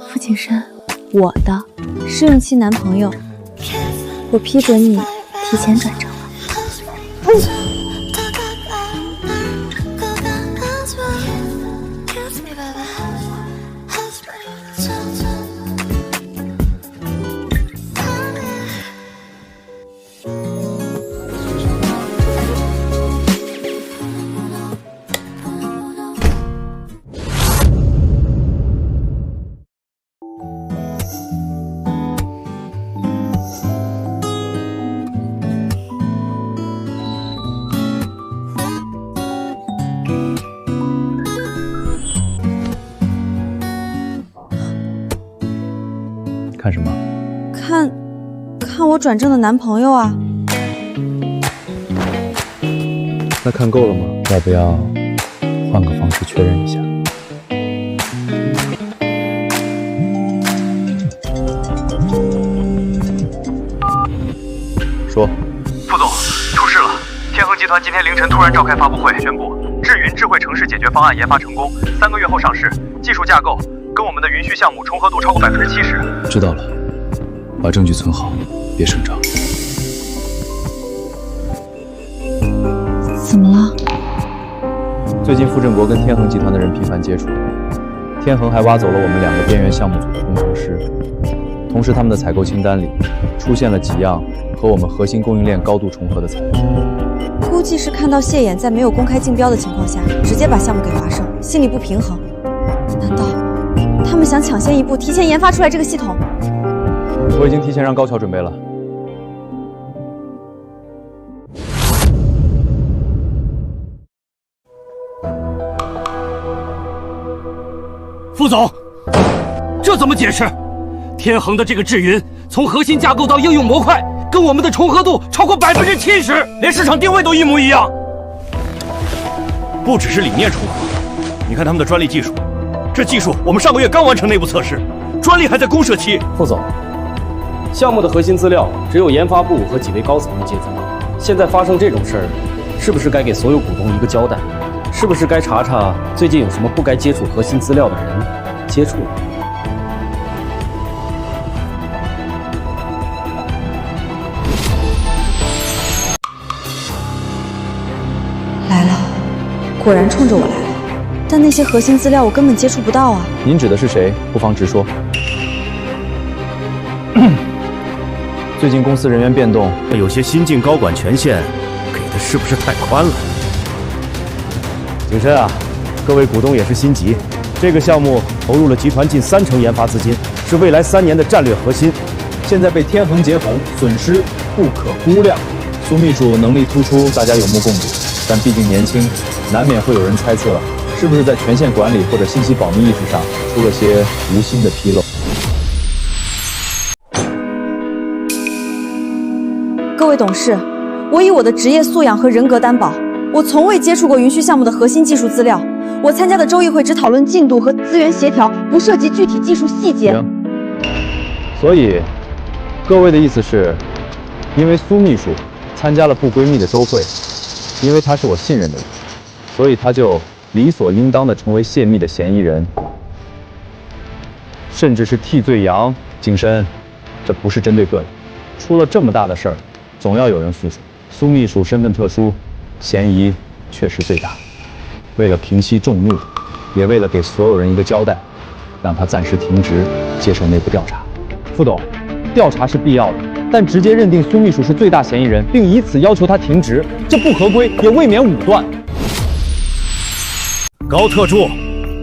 傅景深，我的试用期男朋友，我批准你提前转正了。看什么？看我转正的男朋友啊。那看够了吗？要不要换个方式确认一下？说。副总，出事了！天恒集团今天凌晨突然召开发布会，宣布智云智慧城市解决方案研发成功，3个月后上市，技术架构跟我们的云虚项目重合度超过70%。知道了，把证据存好，别声张。怎么了？最近傅振国跟天恒集团的人频繁接触，天恒还挖走了我们2个边缘项目组的工程师，同时他们的采购清单里出现了几样和我们核心供应链高度重合的材料。估计是看到谢衍在没有公开竞标的情况下，直接把项目给划胜，心里不平衡。难道他们想抢先一步，提前研发出来这个系统？我已经提前让高桥准备了。副总，这怎么解释？天恒的这个智云，从核心架构到应用模块，跟我们的重合度超过70%，连市场定位都一模一样。不只是理念重合，你看他们的专利技术，这技术我们上个月刚完成内部测试，专利还在公设期。副总，项目的核心资料只有研发部和几位高层能接触，现在发生这种事儿，是不是该给所有股东一个交代？是不是该查查最近有什么不该接触核心资料的人接触了？来了，果然冲着我来了。但那些核心资料我根本接触不到啊！您指的是谁？不妨直说。最近公司人员变动，有些新晋高管权限给的是不是太宽了？景深啊，各位股东也是心急，这个项目投入了集团近30%研发资金，是未来3年的战略核心。现在被天恒结红，损失不可估量。苏秘书能力突出，大家有目共睹，但毕竟年轻，难免会有人猜测，是不是在权限管理或者信息保密意识上出了些无心的纰漏。各位董事，我以我的职业素养和人格担保，我从未接触过云虚项目的核心技术资料。我参加的周议会只讨论进度和资源协调，不涉及具体技术细节。所以，各位的意思是，因为苏秘书参加了不闺蜜的周会，因为她是我信任的人，所以她就理所应当的成为泄密的嫌疑人，甚至是替罪羊。景深，这不是针对个人，出了这么大的事儿，总要有人负责。苏秘书身份特殊，嫌疑确实最大。为了平息众怒，也为了给所有人一个交代，让他暂时停职，接受内部调查。副总，调查是必要的，但直接认定苏秘书是最大嫌疑人，并以此要求他停职，这不合规，也未免武断。高特助，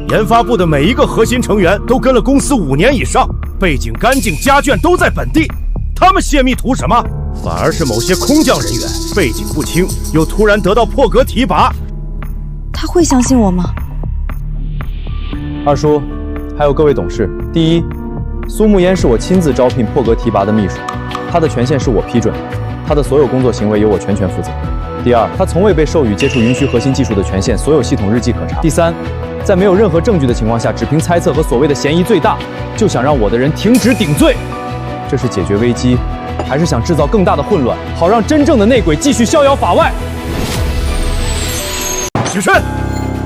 研发部的每一个核心成员都跟了公司5年以上，背景干净，家眷都在本地，他们泄密图什么？反而是某些空降人员背景不清，又突然得到破格提拔。他会相信我吗？二叔，还有各位董事，第一，苏慕烟是我亲自招聘破格提拔的秘书，他的权限是我批准的，他的所有工作行为由我全权负责。第二，他从未被授予接触云虚核心技术的权限，所有系统日记可查。第三，在没有任何证据的情况下，只凭猜测和所谓的嫌疑最大，就想让我的人停职顶罪，这是解决危机，还是想制造更大的混乱，好让真正的内鬼继续逍遥法外？许慎，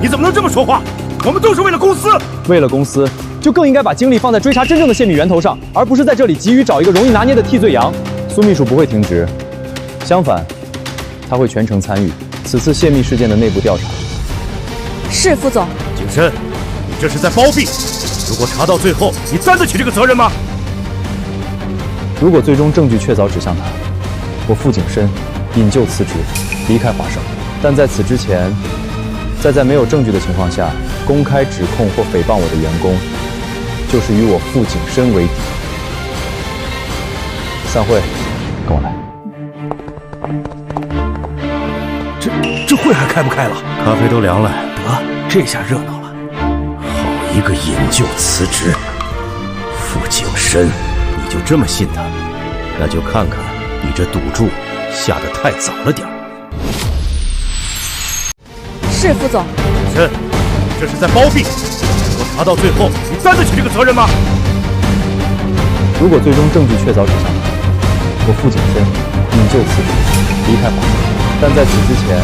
你怎么能这么说话？我们都是为了公司。为了公司，就更应该把精力放在追查真正的泄密源头上，而不是在这里急于找一个容易拿捏的替罪羊。苏秘书不会停职，相反，他会全程参与此次泄密事件的内部调查。是，副总。景深，你这是在包庇。如果查到最后，你担得起这个责任吗？如果最终证据确凿指向他，我傅景深引咎辞职，离开华盛。但在此之前，在没有证据的情况下公开指控或诽谤我的员工，就是与我傅景深为敌。散会，跟我来。这会还开不开了？咖啡都凉了。得，这下热闹了。好一个引咎辞职，傅景深，你就这么信他？那就看看你这赌注下得太早了点儿。是，副总。景深，这是在包庇。如果查到最后，你担得起这个责任吗？如果最终证据确凿指向他，我傅景深引咎辞职，离开华盛。但在此之前，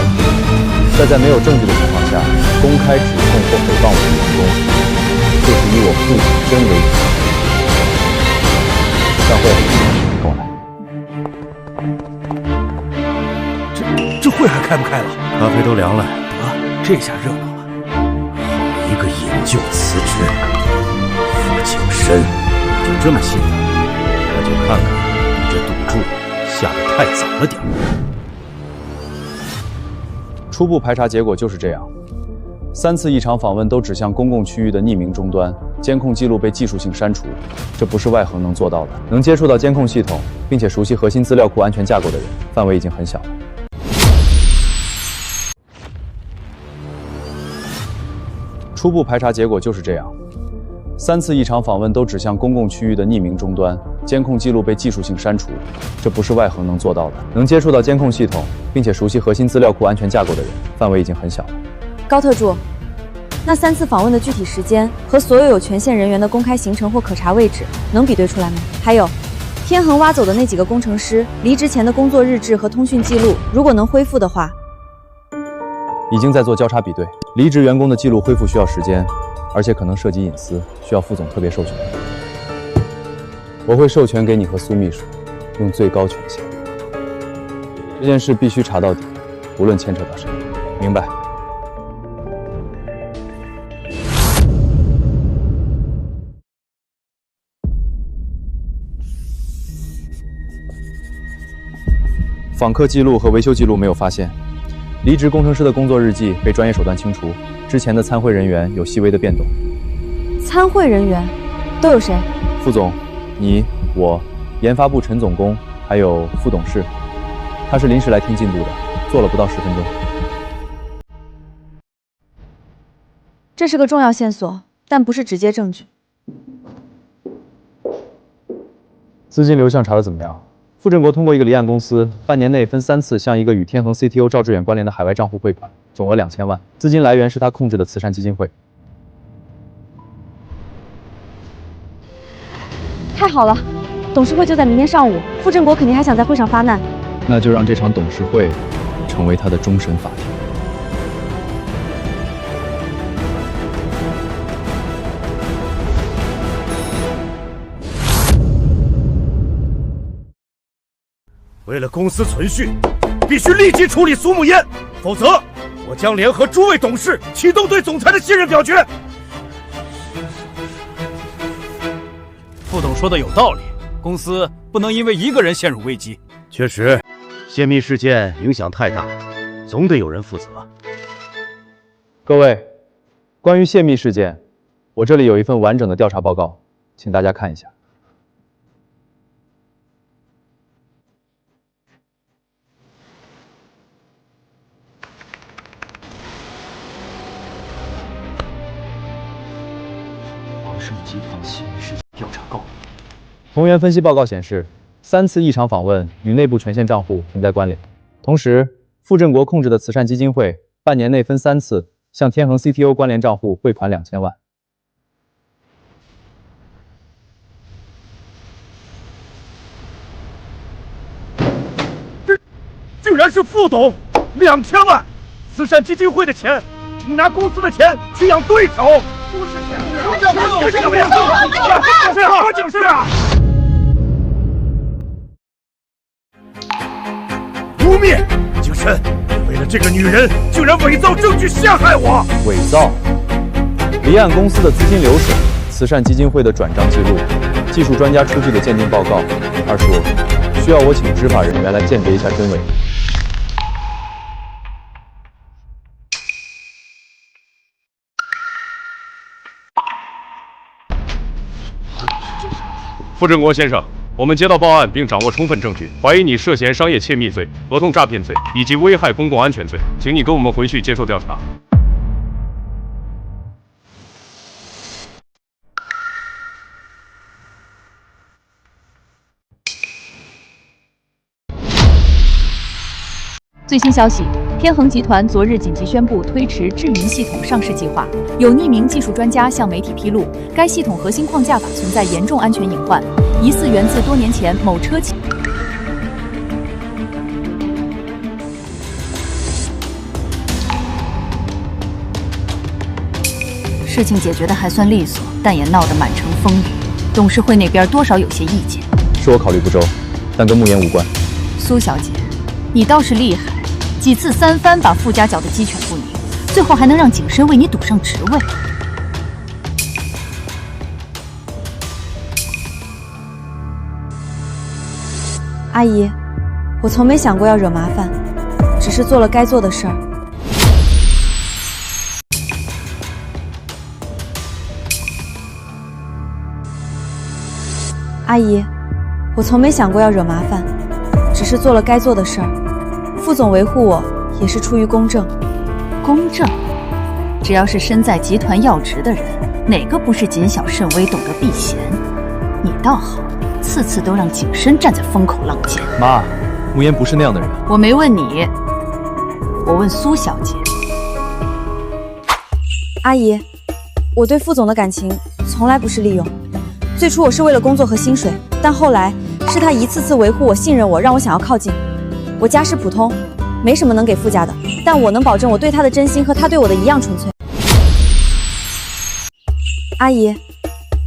在没有证据的情况下公开指控或诽谤我的员工，就是与我傅景深为敌。散会，跟我来。这会还开不开了？咖啡都凉了。得，这下热闹了。好一个引咎辞职，傅景深，你就这么信他？那就看看你这赌注下得太早了点儿。初步排查结果就是这样，3次异常访问都指向公共区域的匿名终端，监控记录被技术性删除，这不是外行能做到的。能接触到监控系统，并且熟悉核心资料库安全架构的人，范围已经很小了。初步排查结果就是这样，3次异常访问都指向公共区域的匿名终端，监控记录被技术性删除，这不是外行能做到的。能接触到监控系统，并且熟悉核心资料库安全架构的人，范围已经很小了。高特助，那3次访问的具体时间和所有权限人员的公开行程或可查位置，能比对出来吗？还有，天恒挖走的那几个工程师离职前的工作日志和通讯记录，如果能恢复的话，已经在做交叉比对。离职员工的记录恢复需要时间，而且可能涉及隐私，需要副总特别授权。我会授权给你和苏秘书，用最高权限。这件事必须查到底，无论牵扯到谁。明白？访客记录和维修记录没有发现。离职工程师的工作日记被专业手段清除，之前的参会人员有细微的变动。参会人员都有谁？副总，你、我、研发部陈总工，还有副董事。他是临时来听进度的，做了不到10分钟。这是个重要线索，但不是直接证据。资金流向查得怎么样？傅振国通过一个离岸公司，半年内分3次向一个与天恒 CTO 赵志远关联的海外账户汇款，总额2000万，资金来源是他控制的慈善基金会。太好了，董事会就在明天上午，傅振国肯定还想在会上发难。那就让这场董事会成为他的终审法庭。为了公司存续，必须立即处理苏沐烟，否则我将联合诸位董事启动对总裁的信任表决。副总说的有道理，公司不能因为一个人陷入危机。确实，泄密事件影响太大，总得有人负责。各位，关于泄密事件，我这里有一份完整的调查报告，请大家看一下。盛集团泄密事件调查告。同源分析报告显示，3次异常访问与内部权限账户存在关联。同时，傅振国控制的慈善基金会半年内分3次向天恒 CTO 关联账户汇款2000万。这居然是副董，2000万！慈善基金会的钱，你拿公司的钱去养对手，不是这样。警示！我警示啊！污蔑！景深，你为了这个女人，竟然伪造证据陷害我！伪造？离岸公司的资金流水、慈善基金会的转账记录、技术专家出具的鉴定报告，二叔需要我请执法人员来鉴别一下真伪。傅振国先生，我们接到报案并掌握充分证据，怀疑你涉嫌商业窃密罪、合同诈骗罪以及危害公共安全罪，请你跟我们回去接受调查。最新消息，天恒集团昨日紧急宣布推迟智云系统上市计划。有匿名技术专家向媒体披露，该系统核心框架法存在严重安全隐患，疑似源自多年前某车企。事情解决的还算利索，但也闹得满城风雨。董事会那边多少有些意见。是我考虑不周，但跟慕言无关。苏小姐，你倒是厉害。几次三番把傅家搅得鸡犬不宁，最后还能让景深为你赌上职位。阿姨，我从没想过要惹麻烦，只是做了该做的事儿。阿姨，我从没想过要惹麻烦，只是做了该做的事儿。副总维护我也是出于公正。公正？只要是身在集团要职的人，哪个不是谨小慎微、懂得避嫌？你倒好，次次都让景深站在风口浪尖。妈，慕言不是那样的人。我没问你，我问苏小姐。阿姨，我对副总的感情从来不是利用。最初我是为了工作和薪水，但后来是他一次次维护我、信任我，让我想要靠近。我家世普通，没什么能给傅家的，但我能保证我对他的真心和他对我的一样纯粹。阿姨，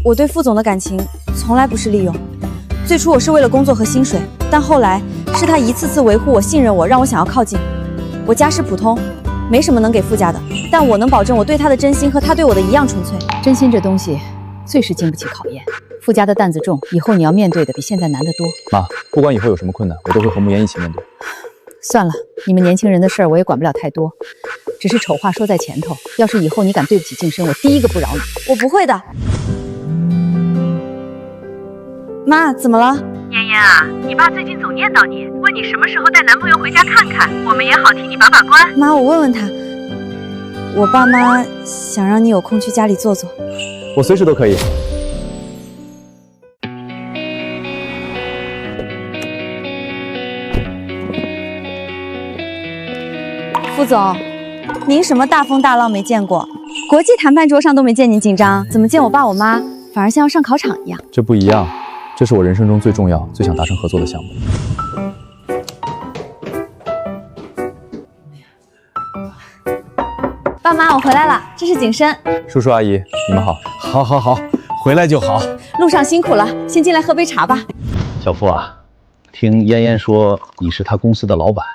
我对副总的感情从来不是利用。最初我是为了工作和薪水，但后来是他一次次维护我、信任我，让我想要靠近。我家世普通，没什么能给傅家的，但我能保证我对他的真心和他对我的一样纯粹。真心这东西最是经不起考验，傅家的担子重，以后你要面对的比现在难得多。妈，不管以后有什么困难，我都会和慕言一起面对。算了，你们年轻人的事儿我也管不了太多，只是丑话说在前头，要是以后你敢对不起静深，我第一个不饶你。我不会的。妈，怎么了？妍妍啊，你爸最近总念叨你，问你什么时候带男朋友回家看看，我们也好替你把把关。妈，我问问他，我爸妈想让你有空去家里坐坐。我随时都可以。副总，您什么大风大浪没见过？国际谈判桌上都没见您紧张，怎么见我爸我妈反而像要上考场一样？这不一样，这是我人生中最重要、最想达成合作的项目。爸妈，我回来了，这是景深。叔叔阿姨，你们好。好，回来就好。路上辛苦了，先进来喝杯茶吧。小付啊，听嫣嫣说你是她公司的老板，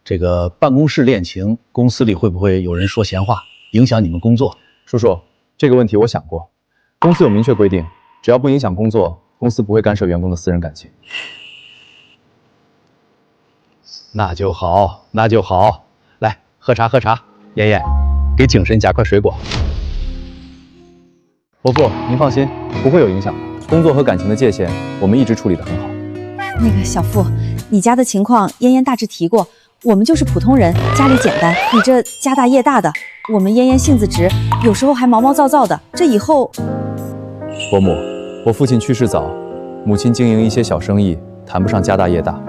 这个办公室恋情，公司里会不会有人说闲话，影响你们工作？叔叔，这个问题我想过，公司有明确规定，只要不影响工作，公司不会干涉员工的私人感情。那就好，来喝茶。嫣嫣，给景深夹块水果。伯父，您放心，不会有影响的。工作和感情的界限，我们一直处理得很好。那个小付，你家的情况嫣嫣大致提过，我们就是普通人，家里简单。你这家大业大的，我们嫣嫣性子直，有时候还毛毛躁躁的，这以后……伯母，我父亲去世早，母亲经营一些小生意，谈不上家大业大。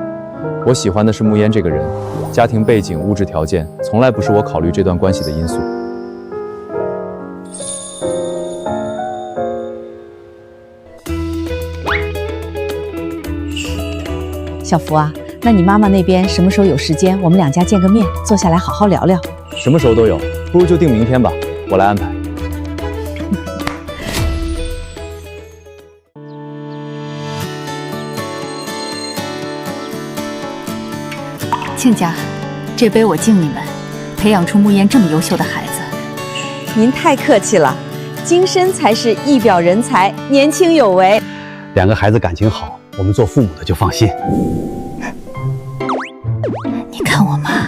我喜欢的是慕言这个人，家庭背景、物质条件从来不是我考虑这段关系的因素。小福啊，那你妈妈那边什么时候有时间？我们两家见个面，坐下来好好聊聊。什么时候都有，不如就定明天吧，我来安排。亲家，这杯我敬你们，培养出慕言这么优秀的孩子。您太客气了，金深才是一表人才，年轻有为。两个孩子感情好，我们做父母的就放心。你看我妈，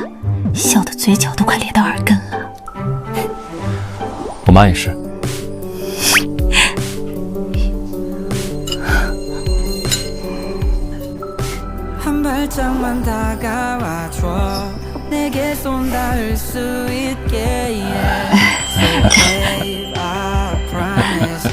笑的嘴角都快咧到耳根了。我妈也是。 발짝만 다가와줘 내게 손 닿을 수 있게 yeah. So babe, I promise